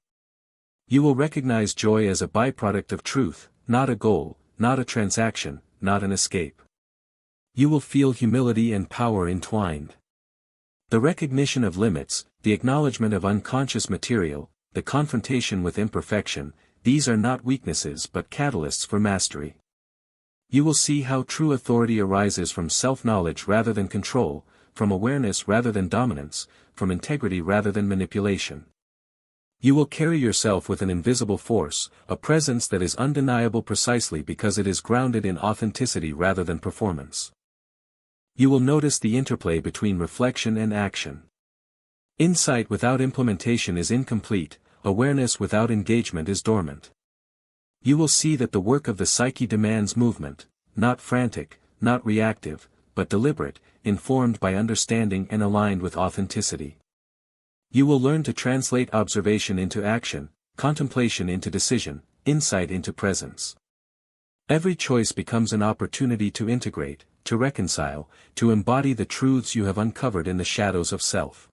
You will recognize joy as a byproduct of truth, not a goal, not a transaction, not an escape. You will feel humility and power entwined. The recognition of limits, the acknowledgement of unconscious material, the confrontation with imperfection, these are not weaknesses but catalysts for mastery. You will see how true authority arises from self-knowledge rather than control, from awareness rather than dominance, from integrity rather than manipulation. You will carry yourself with an invisible force, a presence that is undeniable precisely because it is grounded in authenticity rather than performance. You will notice the interplay between reflection and action. Insight without implementation is incomplete, awareness without engagement is dormant. You will see that the work of the psyche demands movement, not frantic, not reactive, but deliberate, informed by understanding and aligned with authenticity. You will learn to translate observation into action, contemplation into decision, insight into presence. Every choice becomes an opportunity to integrate, to reconcile, to embody the truths you have uncovered in the shadows of self.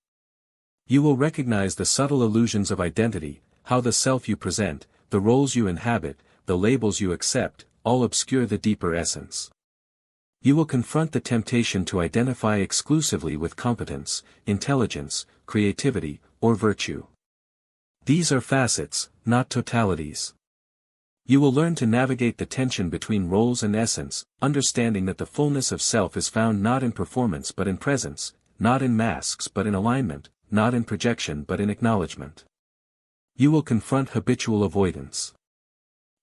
You will recognize the subtle illusions of identity, how the self you present, the roles you inhabit, the labels you accept, all obscure the deeper essence. You will confront the temptation to identify exclusively with competence, intelligence, creativity, or virtue. These are facets, not totalities. You will learn to navigate the tension between roles and essence, understanding that the fullness of self is found not in performance but in presence, not in masks but in alignment, not in projection but in acknowledgement. You will confront habitual avoidance.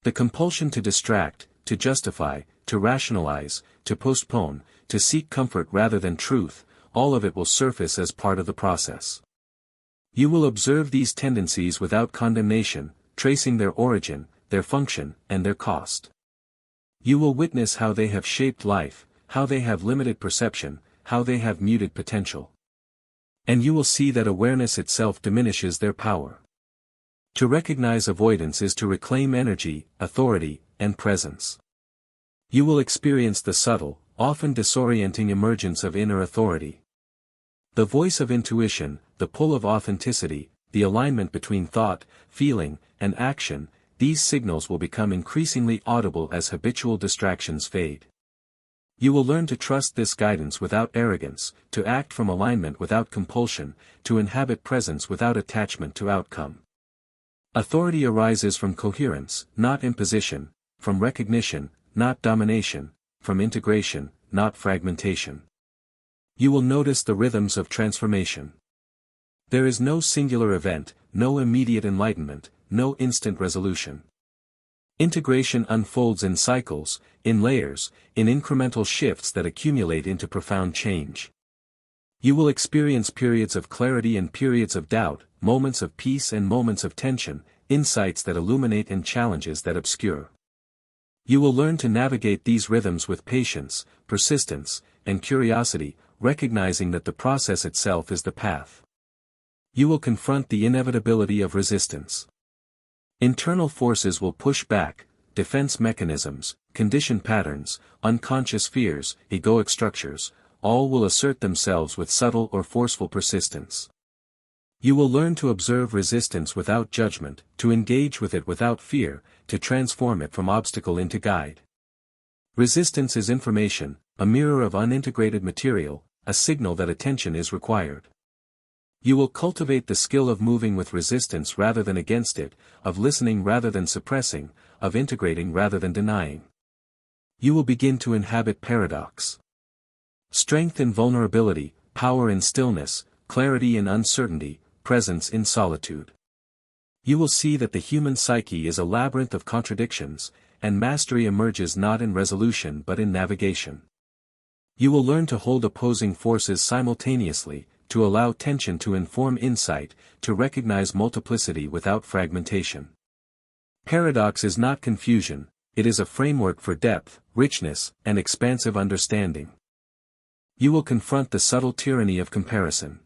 The compulsion to distract, to justify, to rationalize, to postpone, to seek comfort rather than truth, all of it will surface as part of the process. You will observe these tendencies without condemnation, tracing their origin, their function, and their cost. You will witness how they have shaped life, how they have limited perception, how they have muted potential. And you will see that awareness itself diminishes their power. To recognize avoidance is to reclaim energy, authority, and presence. You will experience the subtle, often disorienting emergence of inner authority. The voice of intuition, the pull of authenticity, the alignment between thought, feeling, and action, these signals will become increasingly audible as habitual distractions fade. You will learn to trust this guidance without arrogance, to act from alignment without compulsion, to inhabit presence without attachment to outcome. Authority arises from coherence, not imposition, from recognition, not domination, from integration, not fragmentation. You will notice the rhythms of transformation. There is no singular event, no immediate enlightenment, no instant resolution. Integration unfolds in cycles, in layers, in incremental shifts that accumulate into profound change. You will experience periods of clarity and periods of doubt, moments of peace and moments of tension, insights that illuminate and challenges that obscure. You will learn to navigate these rhythms with patience, persistence, and curiosity, recognizing that the process itself is the path. You will confront the inevitability of resistance. Internal forces will push back, defense mechanisms, conditioned patterns, unconscious fears, egoic structures, all will assert themselves with subtle or forceful persistence. You will learn to observe resistance without judgment, to engage with it without fear, to transform it from obstacle into guide. Resistance is information, a mirror of unintegrated material, a signal that attention is required. You will cultivate the skill of moving with resistance rather than against it, of listening rather than suppressing, of integrating rather than denying. You will begin to inhabit paradox. Strength in vulnerability, power in stillness, clarity in uncertainty, presence in solitude. You will see that the human psyche is a labyrinth of contradictions, and mastery emerges not in resolution but in navigation. You will learn to hold opposing forces simultaneously, to allow tension to inform insight, to recognize multiplicity without fragmentation. Paradox is not confusion, it is a framework for depth, richness, and expansive understanding. You will confront the subtle tyranny of comparison.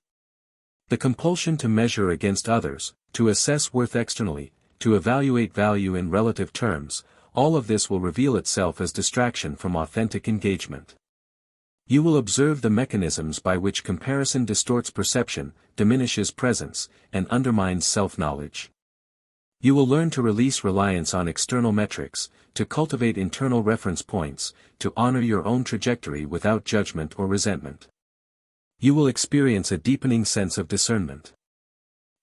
The compulsion to measure against others, to assess worth externally, to evaluate value in relative terms, all of this will reveal itself as distraction from authentic engagement. You will observe the mechanisms by which comparison distorts perception, diminishes presence, and undermines self-knowledge. You will learn to release reliance on external metrics, to cultivate internal reference points, to honor your own trajectory without judgment or resentment. You will experience a deepening sense of discernment.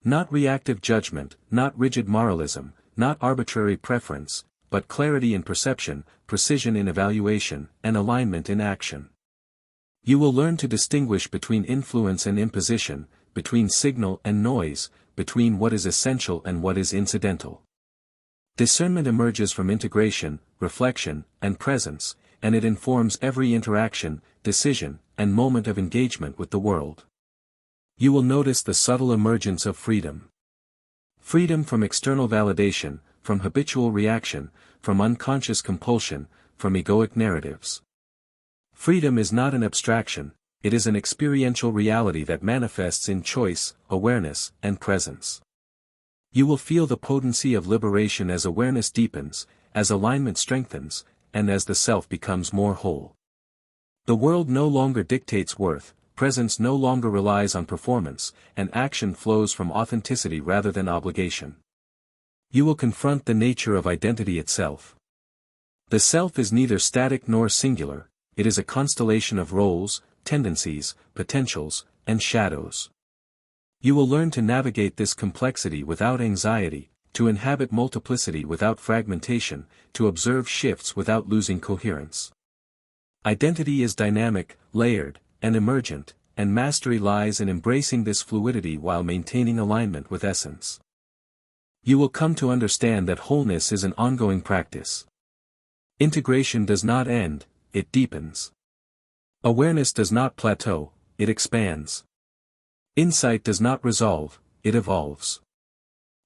Not reactive judgment, not rigid moralism, not arbitrary preference, but clarity in perception, precision in evaluation, and alignment in action. You will learn to distinguish between influence and imposition, between signal and noise, between what is essential and what is incidental. Discernment emerges from integration, reflection, and presence, and it informs every interaction, decision, and moment of engagement with the world. You will notice the subtle emergence of freedom. Freedom from external validation, from habitual reaction, from unconscious compulsion, from egoic narratives. Freedom is not an abstraction, it is an experiential reality that manifests in choice, awareness, and presence. You will feel the potency of liberation as awareness deepens, as alignment strengthens, and as the self becomes more whole. The world no longer dictates worth, presence no longer relies on performance, and action flows from authenticity rather than obligation. You will confront the nature of identity itself. The self is neither static nor singular, it is a constellation of roles, tendencies, potentials, and shadows. You will learn to navigate this complexity without anxiety, to inhabit multiplicity without fragmentation, to observe shifts without losing coherence. Identity is dynamic, layered, and emergent, and mastery lies in embracing this fluidity while maintaining alignment with essence. You will come to understand that wholeness is an ongoing practice. Integration does not end, it deepens. Awareness does not plateau, it expands. Insight does not resolve, it evolves.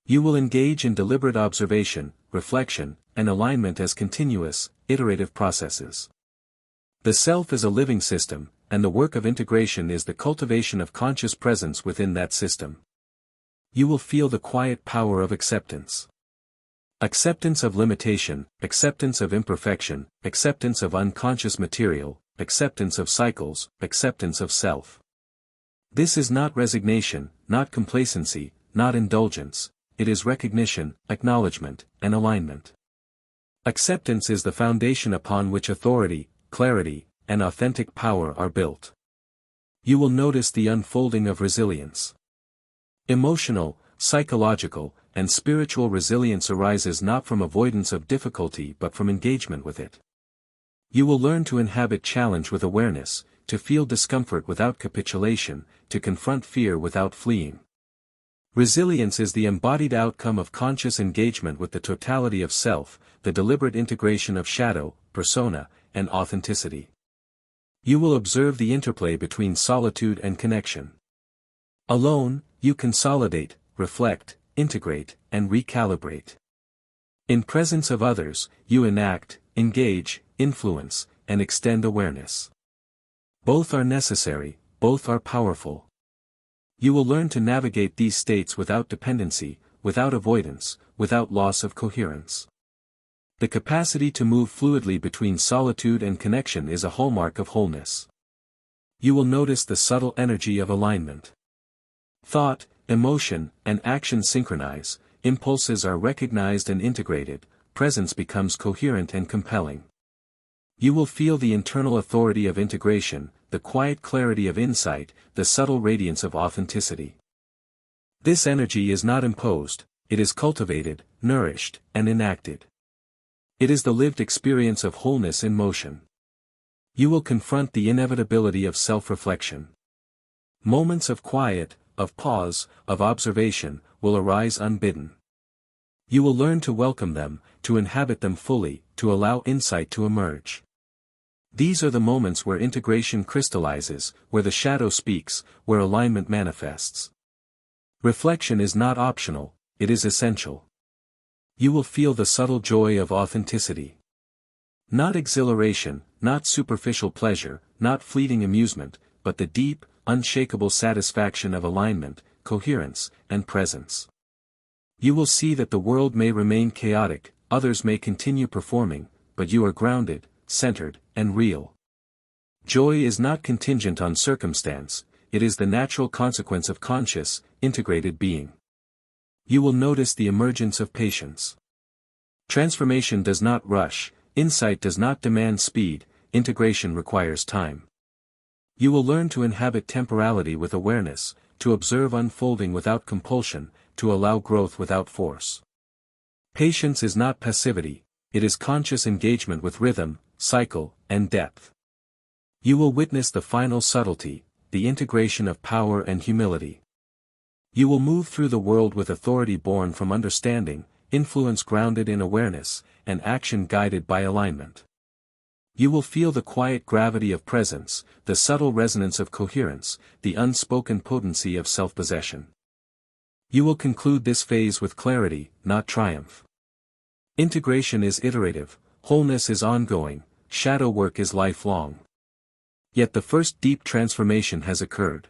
You will engage in deliberate observation, reflection, and alignment as continuous, iterative processes. The self is a living system, and the work of integration is the cultivation of conscious presence within that system. You will feel the quiet power of acceptance. Acceptance of limitation, acceptance of imperfection, acceptance of unconscious material, acceptance of cycles, acceptance of self. This is not resignation, not complacency, not indulgence, it is recognition, acknowledgement, and alignment. Acceptance is the foundation upon which authority, clarity, and authentic power are built. You will notice the unfolding of resilience. Emotional, psychological, and spiritual resilience arises not from avoidance of difficulty but from engagement with it. You will learn to inhabit challenge with awareness, to feel discomfort without capitulation, to confront fear without fleeing. Resilience is the embodied outcome of conscious engagement with the totality of self, the deliberate integration of shadow, persona, and authenticity. You will observe the interplay between solitude and connection. Alone, you consolidate, reflect, integrate, and recalibrate. In presence of others, you enact, engage, influence, and extend awareness. Both are necessary, both are powerful. You will learn to navigate these states without dependency, without avoidance, without loss of coherence. The capacity to move fluidly between solitude and connection is a hallmark of wholeness. You will notice the subtle energy of alignment. Thought, emotion, and action synchronize, impulses are recognized and integrated, presence becomes coherent and compelling. You will feel the internal authority of integration, the quiet clarity of insight, the subtle radiance of authenticity. This energy is not imposed, it is cultivated, nourished, and enacted. It is the lived experience of wholeness in motion. You will confront the inevitability of self-reflection. Moments of quiet, of pause, of observation, will arise unbidden. You will learn to welcome them, to inhabit them fully, to allow insight to emerge. These are the moments where integration crystallizes, where the shadow speaks, where alignment manifests. Reflection is not optional, it is essential. You will feel the subtle joy of authenticity. Not exhilaration, not superficial pleasure, not fleeting amusement, but the deep, unshakable satisfaction of alignment, coherence, and presence. You will see that the world may remain chaotic, others may continue performing, but you are grounded, centered, and real. Joy is not contingent on circumstance, it is the natural consequence of conscious, integrated being. You will notice the emergence of patience. Transformation does not rush, insight does not demand speed, integration requires time. You will learn to inhabit temporality with awareness, to observe unfolding without compulsion, to allow growth without force. Patience is not passivity, it is conscious engagement with rhythm, cycle, and depth. You will witness the final subtlety, the integration of power and humility. You will move through the world with authority born from understanding, influence grounded in awareness, and action guided by alignment. You will feel the quiet gravity of presence, the subtle resonance of coherence, the unspoken potency of self-possession. You will conclude this phase with clarity, not triumph. Integration is iterative, wholeness is ongoing, shadow work is lifelong. Yet the first deep transformation has occurred.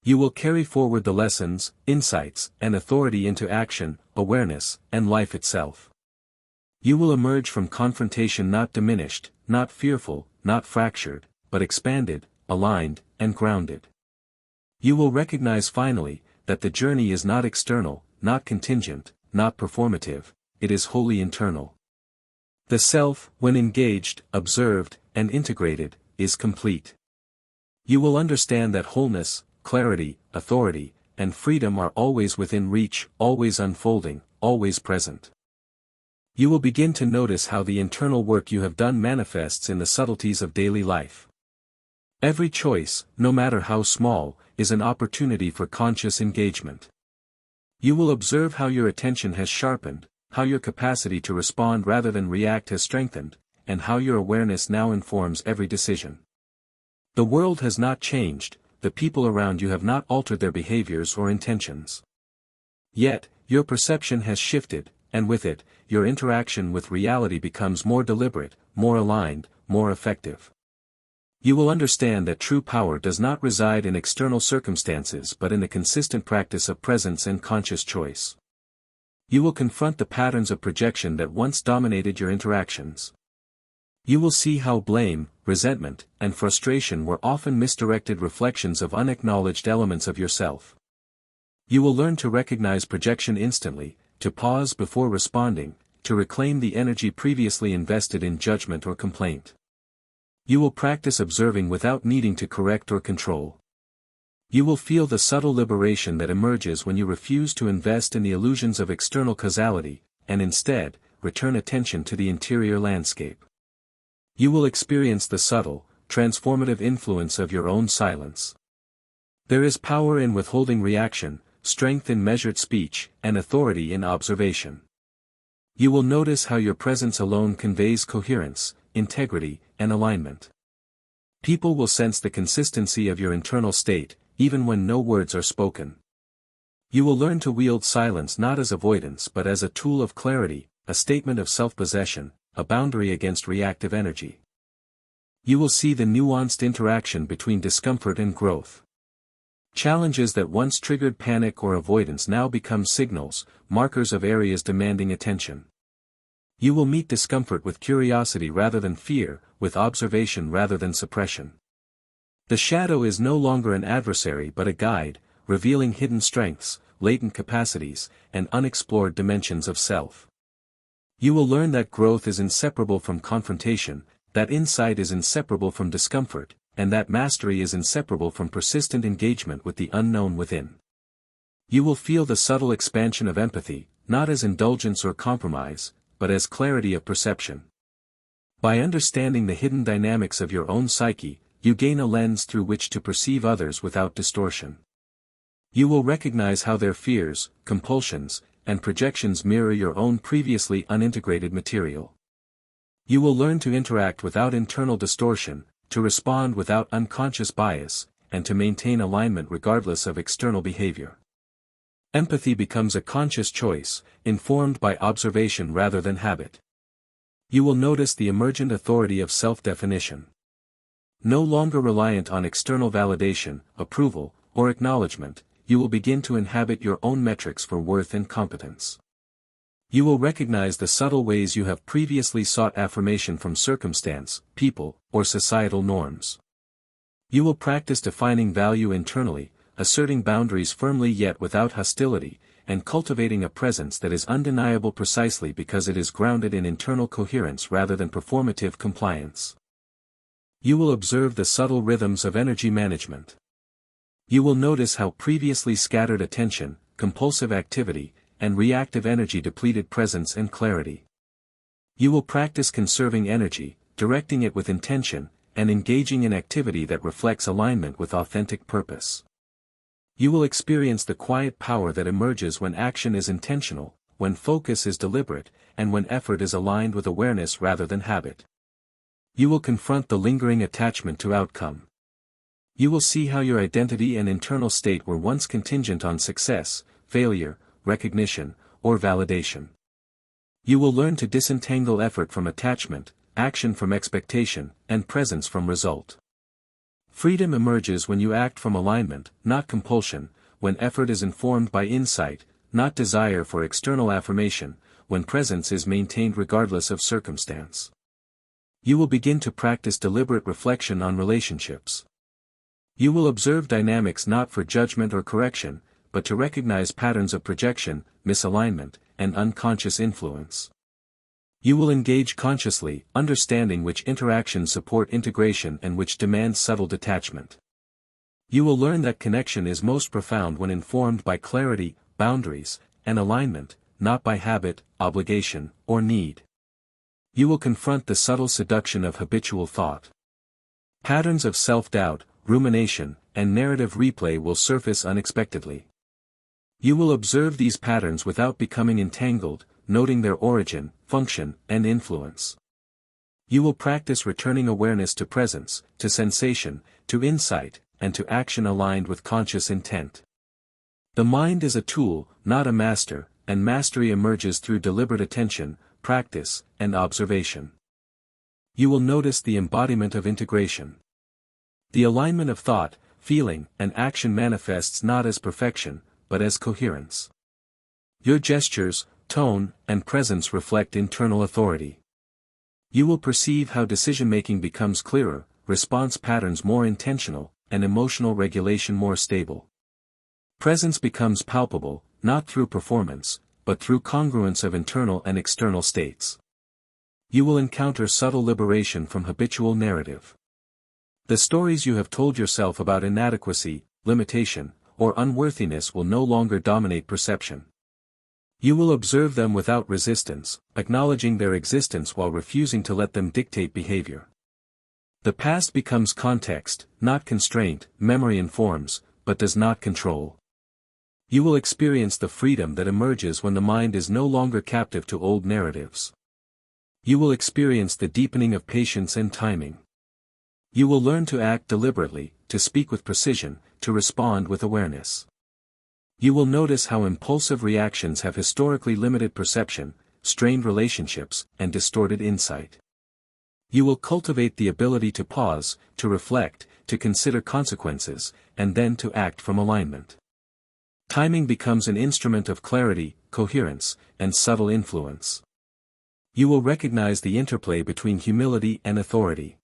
You will carry forward the lessons, insights, and authority into action, awareness, and life itself. You will emerge from confrontation not diminished, not fearful, not fractured, but expanded, aligned, and grounded. You will recognize finally, that the journey is not external, not contingent, not performative, it is wholly internal. The self, when engaged, observed, and integrated, is complete. You will understand that wholeness, clarity, authority, and freedom are always within reach, always unfolding, always present. You will begin to notice how the internal work you have done manifests in the subtleties of daily life. Every choice, no matter how small, is an opportunity for conscious engagement. You will observe how your attention has sharpened, how your capacity to respond rather than react has strengthened, and how your awareness now informs every decision. The world has not changed, the people around you have not altered their behaviors or intentions. Yet, your perception has shifted, and with it, your interaction with reality becomes more deliberate, more aligned, more effective. You will understand that true power does not reside in external circumstances but in the consistent practice of presence and conscious choice. You will confront the patterns of projection that once dominated your interactions. You will see how blame, resentment, and frustration were often misdirected reflections of unacknowledged elements of yourself. You will learn to recognize projection instantly, to pause before responding, to reclaim the energy previously invested in judgment or complaint. You will practice observing without needing to correct or control. You will feel the subtle liberation that emerges when you refuse to invest in the illusions of external causality, and instead, return attention to the interior landscape. You will experience the subtle, transformative influence of your own silence. There is power in withholding reaction, strength in measured speech, and authority in observation. You will notice how your presence alone conveys coherence, integrity, and alignment. People will sense the consistency of your internal state, even when no words are spoken. You will learn to wield silence not as avoidance but as a tool of clarity, a statement of self-possession, a boundary against reactive energy. You will see the nuanced interaction between discomfort and growth. Challenges that once triggered panic or avoidance now become signals, markers of areas demanding attention. You will meet discomfort with curiosity rather than fear, with observation rather than suppression. The shadow is no longer an adversary but a guide, revealing hidden strengths, latent capacities, and unexplored dimensions of self. You will learn that growth is inseparable from confrontation, that insight is inseparable from discomfort, and that mastery is inseparable from persistent engagement with the unknown within. You will feel the subtle expansion of empathy, not as indulgence or compromise, but as clarity of perception. By understanding the hidden dynamics of your own psyche, you gain a lens through which to perceive others without distortion. You will recognize how their fears, compulsions, and projections mirror your own previously unintegrated material. You will learn to interact without internal distortion, to respond without unconscious bias, and to maintain alignment regardless of external behavior. Empathy becomes a conscious choice, informed by observation rather than habit. You will notice the emergent authority of self-definition. No longer reliant on external validation, approval, or acknowledgement, you will begin to inhabit your own metrics for worth and competence. You will recognize the subtle ways you have previously sought affirmation from circumstance, people, or societal norms. You will practice defining value internally, asserting boundaries firmly yet without hostility, and cultivating a presence that is undeniable precisely because it is grounded in internal coherence rather than performative compliance. You will observe the subtle rhythms of energy management. You will notice how previously scattered attention, compulsive activity, and reactive energy depleted presence and clarity. You will practice conserving energy, directing it with intention, and engaging in activity that reflects alignment with authentic purpose. You will experience the quiet power that emerges when action is intentional, when focus is deliberate, and when effort is aligned with awareness rather than habit. You will confront the lingering attachment to outcome. You will see how your identity and internal state were once contingent on success, failure, recognition, or validation. You will learn to disentangle effort from attachment, action from expectation, and presence from result. Freedom emerges when you act from alignment, not compulsion, when effort is informed by insight, not desire for external affirmation, when presence is maintained regardless of circumstance. You will begin to practice deliberate reflection on relationships. You will observe dynamics not for judgment or correction, but to recognize patterns of projection, misalignment, and unconscious influence. You will engage consciously, understanding which interactions support integration and which demand subtle detachment. You will learn that connection is most profound when informed by clarity, boundaries, and alignment, not by habit, obligation, or need. You will confront the subtle seduction of habitual thought. Patterns of self-doubt, rumination, and narrative replay will surface unexpectedly. You will observe these patterns without becoming entangled, noting their origin, function, and influence. You will practice returning awareness to presence, to sensation, to insight, and to action aligned with conscious intent. The mind is a tool, not a master, and mastery emerges through deliberate attention, practice, and observation. You will notice the embodiment of integration. The alignment of thought, feeling, and action manifests not as perfection, but as coherence. Your gestures, tone, and presence reflect internal authority. You will perceive how decision-making becomes clearer, response patterns more intentional, and emotional regulation more stable. Presence becomes palpable, not through performance, but through congruence of internal and external states. You will encounter subtle liberation from habitual narrative. The stories you have told yourself about inadequacy, limitation, or unworthiness will no longer dominate perception. You will observe them without resistance, acknowledging their existence while refusing to let them dictate behavior. The past becomes context, not constraint. Memory informs, but does not control. You will experience the freedom that emerges when the mind is no longer captive to old narratives. You will experience the deepening of patience and timing. You will learn to act deliberately, to speak with precision, to respond with awareness. You will notice how impulsive reactions have historically limited perception, strained relationships, and distorted insight. You will cultivate the ability to pause, to reflect, to consider consequences, and then to act from alignment. Timing becomes an instrument of clarity, coherence, and subtle influence. You will recognize the interplay between humility and authority.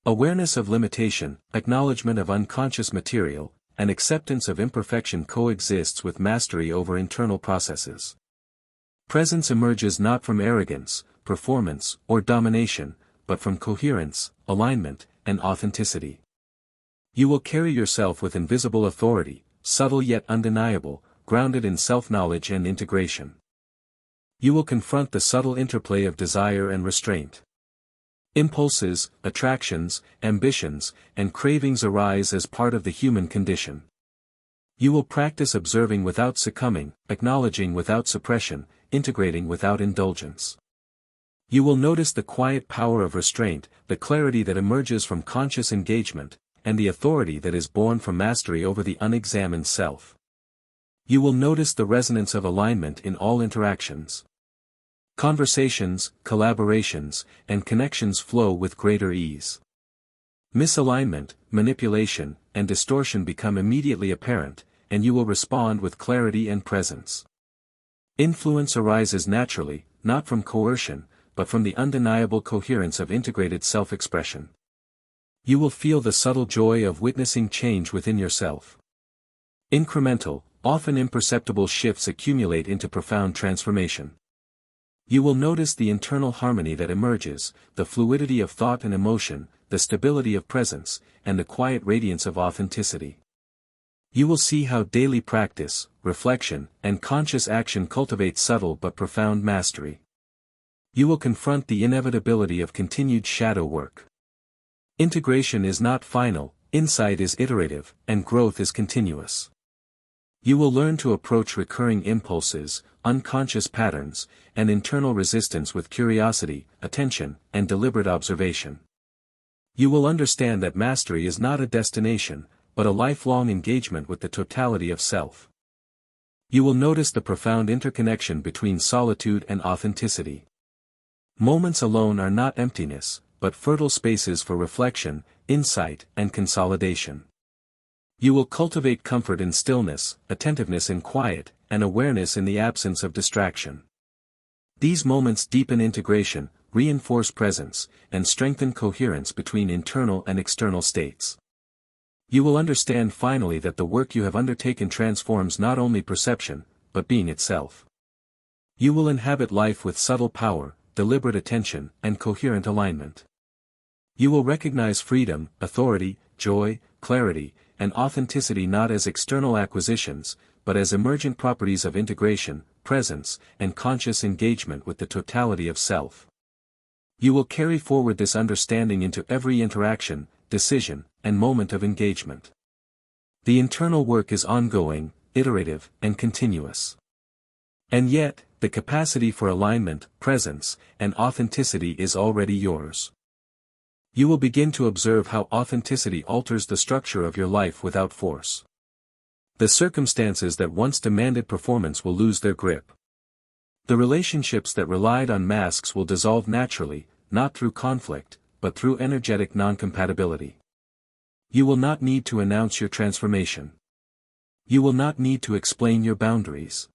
Awareness of limitation, acknowledgement of unconscious material, and acceptance of imperfection coexists with mastery over internal processes. Presence emerges not from arrogance, performance, or domination, but from coherence, alignment, and authenticity. You will carry yourself with invisible authority, subtle yet undeniable, grounded in self-knowledge and integration. You will confront the subtle interplay of desire and restraint. Impulses, attractions, ambitions, and cravings arise as part of the human condition. You will practice observing without succumbing, acknowledging without suppression, integrating without indulgence. You will notice the quiet power of restraint, the clarity that emerges from conscious engagement, and the authority that is born from mastery over the unexamined self. You will notice the resonance of alignment in all interactions. Conversations, collaborations, and connections flow with greater ease. Misalignment, manipulation, and distortion become immediately apparent, and you will respond with clarity and presence. Influence arises naturally, not from coercion, but from the undeniable coherence of integrated self-expression. You will feel the subtle joy of witnessing change within yourself. Incremental, often imperceptible shifts accumulate into profound transformation. You will notice the internal harmony that emerges, the fluidity of thought and emotion, the stability of presence, and the quiet radiance of authenticity. You will see how daily practice, reflection, and conscious action cultivate subtle but profound mastery. You will confront the inevitability of continued shadow work. Integration is not final, insight is iterative, and growth is continuous. You will learn to approach recurring impulses, unconscious patterns, and internal resistance with curiosity, attention, and deliberate observation. You will understand that mastery is not a destination, but a lifelong engagement with the totality of self. You will notice the profound interconnection between solitude and authenticity. Moments alone are not emptiness, but fertile spaces for reflection, insight, and consolidation. You will cultivate comfort in stillness, attentiveness in quiet, and awareness in the absence of distraction. These moments deepen integration, reinforce presence, and strengthen coherence between internal and external states. You will understand finally that the work you have undertaken transforms not only perception, but being itself. You will inhabit life with subtle power, deliberate attention, and coherent alignment. You will recognize freedom, authority, joy, clarity, and authenticity not as external acquisitions, but as emergent properties of integration, presence, and conscious engagement with the totality of self. You will carry forward this understanding into every interaction, decision, and moment of engagement. The internal work is ongoing, iterative, and continuous. And yet, the capacity for alignment, presence, and authenticity is already yours. You will begin to observe how authenticity alters the structure of your life without force. The circumstances that once demanded performance will lose their grip. The relationships that relied on masks will dissolve naturally, not through conflict, but through energetic non-compatibility. You will not need to announce your transformation. You will not need to explain your boundaries.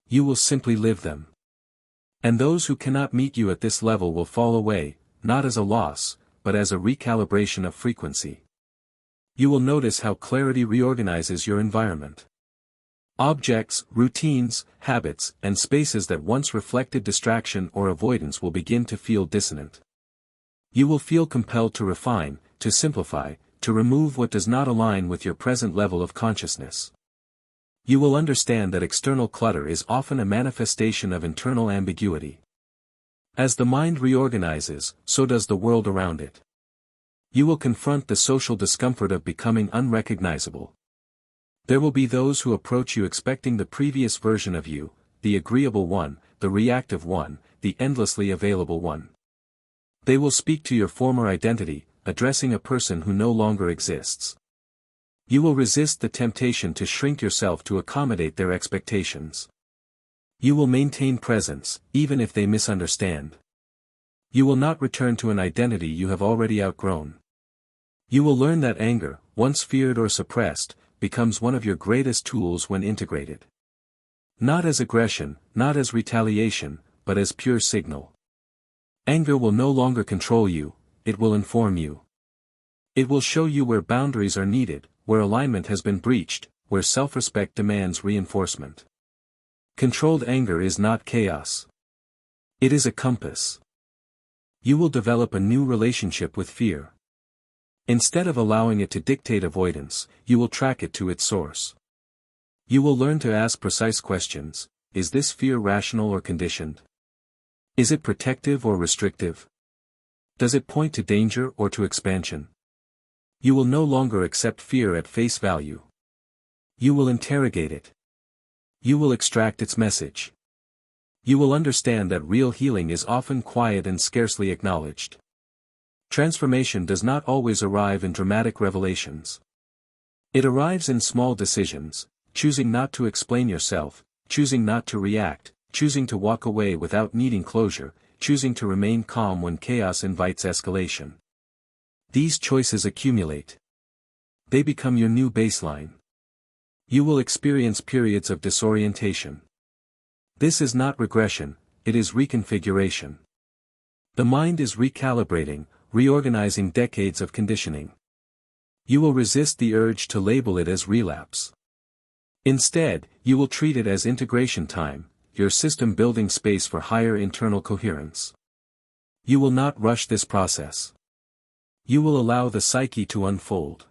You will simply live them. And those who cannot meet you at this level will fall away, not as a loss, but as a recalibration of frequency. You will notice how clarity reorganizes your environment. Objects, routines, habits, and spaces that once reflected distraction or avoidance will begin to feel dissonant. You will feel compelled to refine, to simplify, to remove what does not align with your present level of consciousness. You will understand that external clutter is often a manifestation of internal ambiguity. As the mind reorganizes, so does the world around it. You will confront the social discomfort of becoming unrecognizable. There will be those who approach you expecting the previous version of you, the agreeable one, the reactive one, the endlessly available one. They will speak to your former identity, addressing a person who no longer exists. You will resist the temptation to shrink yourself to accommodate their expectations. You will maintain presence, even if they misunderstand. You will not return to an identity you have already outgrown. You will learn that anger, once feared or suppressed, becomes one of your greatest tools when integrated. Not as aggression, not as retaliation, but as pure signal. Anger will no longer control you, it will inform you. It will show you where boundaries are needed, where alignment has been breached, where self-respect demands reinforcement. Controlled anger is not chaos. It is a compass. You will develop a new relationship with fear. Instead of allowing it to dictate avoidance, you will track it to its source. You will learn to ask precise questions. Is this fear rational or conditioned? Is it protective or restrictive? Does it point to danger or to expansion? You will no longer accept fear at face value. You will interrogate it. You will extract its message. You will understand that real healing is often quiet and scarcely acknowledged. Transformation does not always arrive in dramatic revelations. It arrives in small decisions, choosing not to explain yourself, choosing not to react, choosing to walk away without needing closure, choosing to remain calm when chaos invites escalation. These choices accumulate. They become your new baseline. You will experience periods of disorientation. This is not regression, it is reconfiguration. The mind is recalibrating, reorganizing decades of conditioning. You will resist the urge to label it as relapse. Instead, you will treat it as integration time, your system building space for higher internal coherence. You will not rush this process. You will allow the psyche to unfold.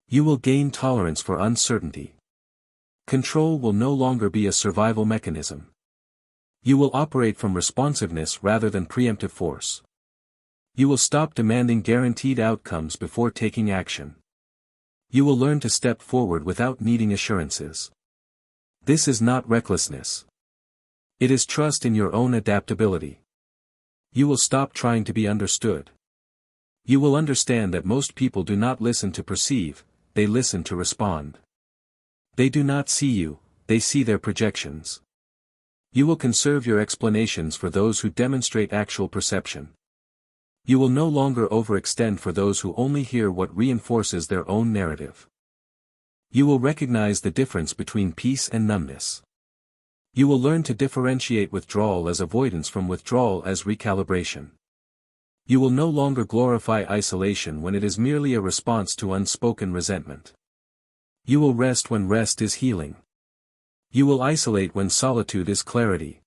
You will gain tolerance for uncertainty. Control will no longer be a survival mechanism. You will operate from responsiveness rather than preemptive force. You will stop demanding guaranteed outcomes before taking action. You will learn to step forward without needing assurances. This is not recklessness. It is trust in your own adaptability. You will stop trying to be understood. You will understand that most people do not listen to perceive, they listen to respond. They do not see you, they see their projections. You will conserve your explanations for those who demonstrate actual perception. You will no longer overextend for those who only hear what reinforces their own narrative. You will recognize the difference between peace and numbness. You will learn to differentiate withdrawal as avoidance from withdrawal as recalibration. You will no longer glorify isolation when it is merely a response to unspoken resentment. You will rest when rest is healing. You will isolate when solitude is clarity.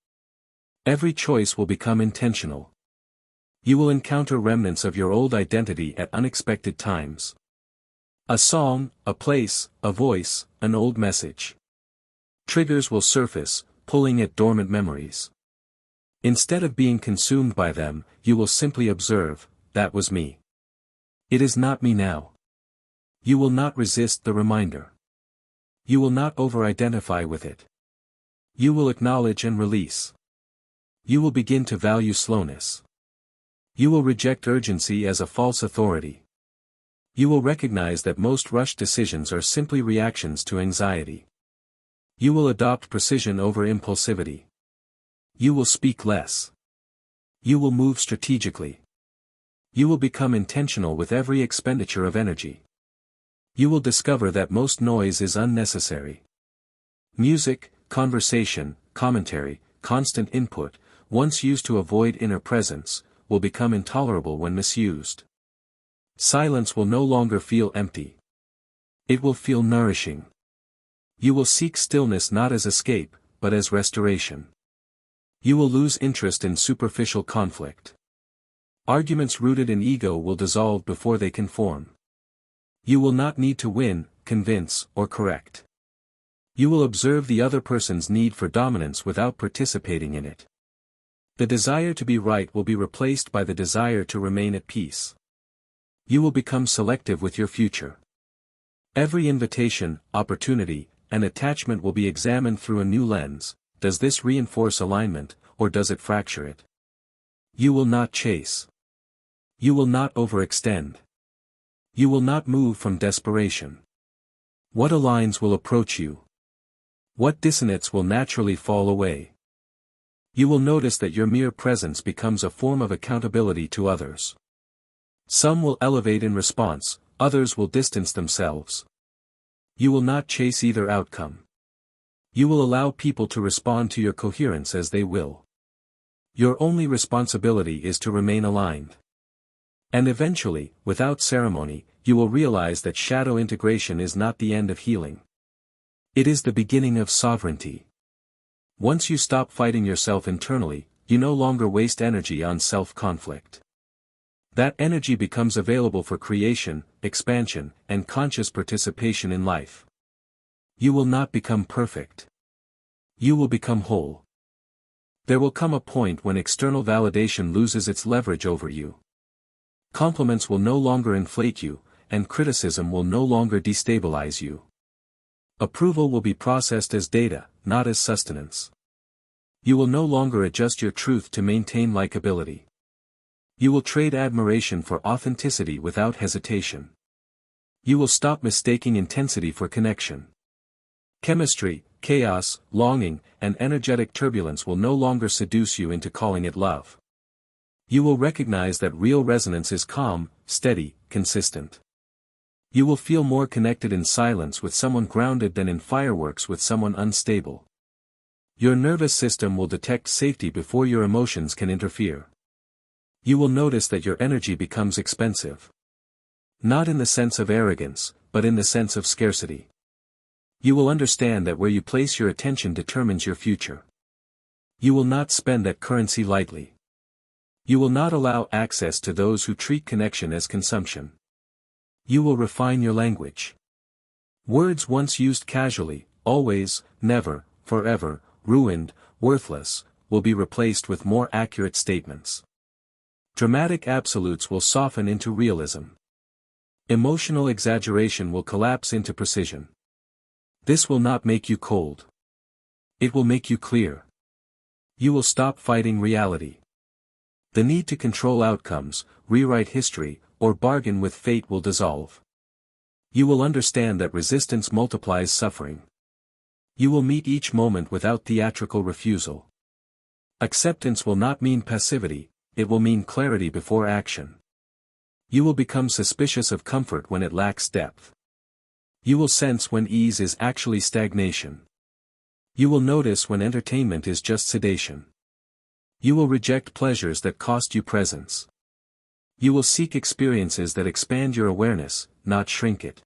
Every choice will become intentional. You will encounter remnants of your old identity at unexpected times. A song, a place, a voice, an old message. Triggers will surface, pulling at dormant memories. Instead of being consumed by them, you will simply observe, that was me. It is not me now. You will not resist the reminder. You will not over-identify with it. You will acknowledge and release. You will begin to value slowness. You will reject urgency as a false authority. You will recognize that most rushed decisions are simply reactions to anxiety. You will adopt precision over impulsivity. You will speak less. You will move strategically. You will become intentional with every expenditure of energy. You will discover that most noise is unnecessary. Music, conversation, commentary, constant input, once used to avoid inner presence, will become intolerable when misused. Silence will no longer feel empty. It will feel nourishing. You will seek stillness not as escape, but as restoration. You will lose interest in superficial conflict. Arguments rooted in ego will dissolve before they can form. You will not need to win, convince, or correct. You will observe the other person's need for dominance without participating in it. The desire to be right will be replaced by the desire to remain at peace. You will become selective with your future. Every invitation, opportunity, and attachment will be examined through a new lens. Does this reinforce alignment, or does it fracture it? You will not chase. You will not overextend. You will not move from desperation. What aligns will approach you. What dissonates will naturally fall away. You will notice that your mere presence becomes a form of accountability to others. Some will elevate in response, others will distance themselves. You will not chase either outcome. You will allow people to respond to your coherence as they will. Your only responsibility is to remain aligned. And eventually, without ceremony, you will realize that shadow integration is not the end of healing. It is the beginning of sovereignty. Once you stop fighting yourself internally, you no longer waste energy on self-conflict. That energy becomes available for creation, expansion, and conscious participation in life. You will not become perfect. You will become whole. There will come a point when external validation loses its leverage over you. Compliments will no longer inflate you, and criticism will no longer destabilize you. Approval will be processed as data, not as sustenance. You will no longer adjust your truth to maintain likability. You will trade admiration for authenticity without hesitation. You will stop mistaking intensity for connection. Chemistry, chaos, longing, and energetic turbulence will no longer seduce you into calling it love. You will recognize that real resonance is calm, steady, consistent. You will feel more connected in silence with someone grounded than in fireworks with someone unstable. Your nervous system will detect safety before your emotions can interfere. You will notice that your energy becomes expensive. Not in the sense of arrogance, but in the sense of scarcity. You will understand that where you place your attention determines your future. You will not spend that currency lightly. You will not allow access to those who treat connection as consumption. You will refine your language. Words once used casually, always, never, forever, ruined, worthless, will be replaced with more accurate statements. Dramatic absolutes will soften into realism. Emotional exaggeration will collapse into precision. This will not make you cold. It will make you clear. You will stop fighting reality. The need to control outcomes, rewrite history, or bargain with fate will dissolve. You will understand that resistance multiplies suffering. You will meet each moment without theatrical refusal. Acceptance will not mean passivity, it will mean clarity before action. You will become suspicious of comfort when it lacks depth. You will sense when ease is actually stagnation. You will notice when entertainment is just sedation. You will reject pleasures that cost you presence. You will seek experiences that expand your awareness, not shrink it.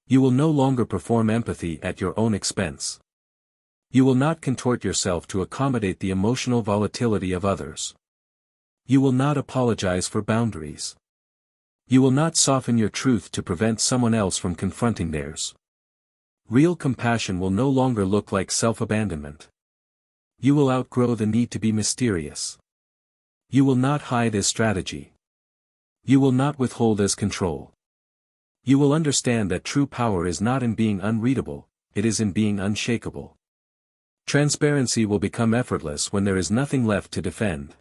You will no longer perform empathy at your own expense. You will not contort yourself to accommodate the emotional volatility of others. You will not apologize for boundaries. You will not soften your truth to prevent someone else from confronting theirs. Real compassion will no longer look like self-abandonment. You will outgrow the need to be mysterious. You will not hide as strategy. You will not withhold as control. You will understand that true power is not in being unreadable, it is in being unshakable. Transparency will become effortless when there is nothing left to defend.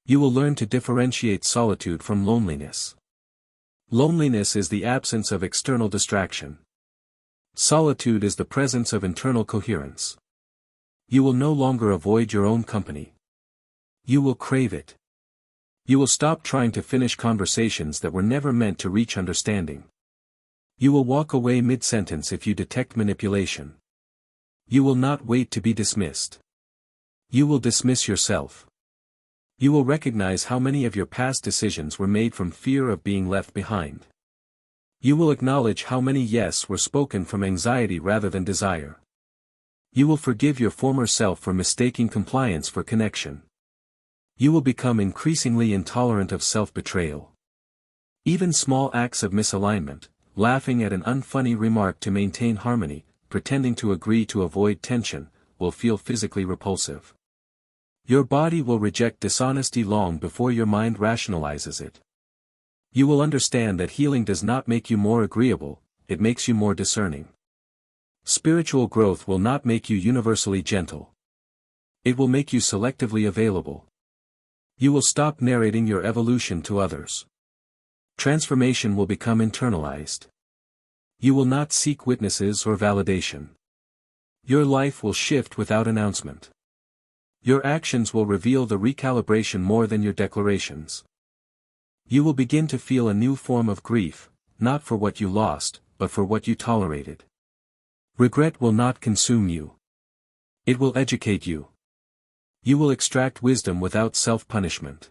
You will learn to differentiate solitude from loneliness. Loneliness is the absence of external distraction. Solitude is the presence of internal coherence. You will no longer avoid your own company. You will crave it. You will stop trying to finish conversations that were never meant to reach understanding. You will walk away mid-sentence if you detect manipulation. You will not wait to be dismissed. You will dismiss yourself. You will recognize how many of your past decisions were made from fear of being left behind. You will acknowledge how many yes were spoken from anxiety rather than desire. You will forgive your former self for mistaking compliance for connection. You will become increasingly intolerant of self-betrayal. Even small acts of misalignment, laughing at an unfunny remark to maintain harmony, pretending to agree to avoid tension, will feel physically repulsive. Your body will reject dishonesty long before your mind rationalizes it. You will understand that healing does not make you more agreeable, it makes you more discerning. Spiritual growth will not make you universally gentle. It will make you selectively available. You will stop narrating your evolution to others. Transformation will become internalized. You will not seek witnesses or validation. Your life will shift without announcement. Your actions will reveal the recalibration more than your declarations. You will begin to feel a new form of grief, not for what you lost, but for what you tolerated. Regret will not consume you. It will educate you. You will extract wisdom without self-punishment.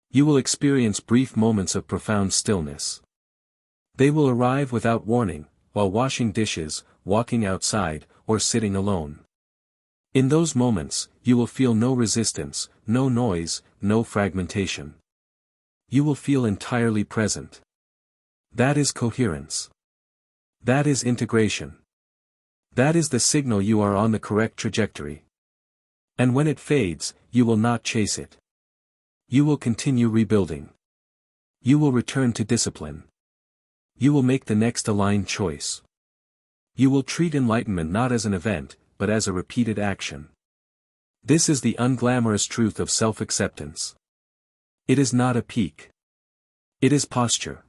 You will experience brief moments of profound stillness. They will arrive without warning, while washing dishes, walking outside, or sitting alone. In those moments, you will feel no resistance, no noise, no fragmentation. You will feel entirely present. That is coherence. That is integration. That is the signal you are on the correct trajectory. And when it fades, you will not chase it. You will continue rebuilding. You will return to discipline. You will make the next aligned choice. You will treat enlightenment not as an event, but as a repeated action. This is the unglamorous truth of self-acceptance. It is not a peak. It is posture.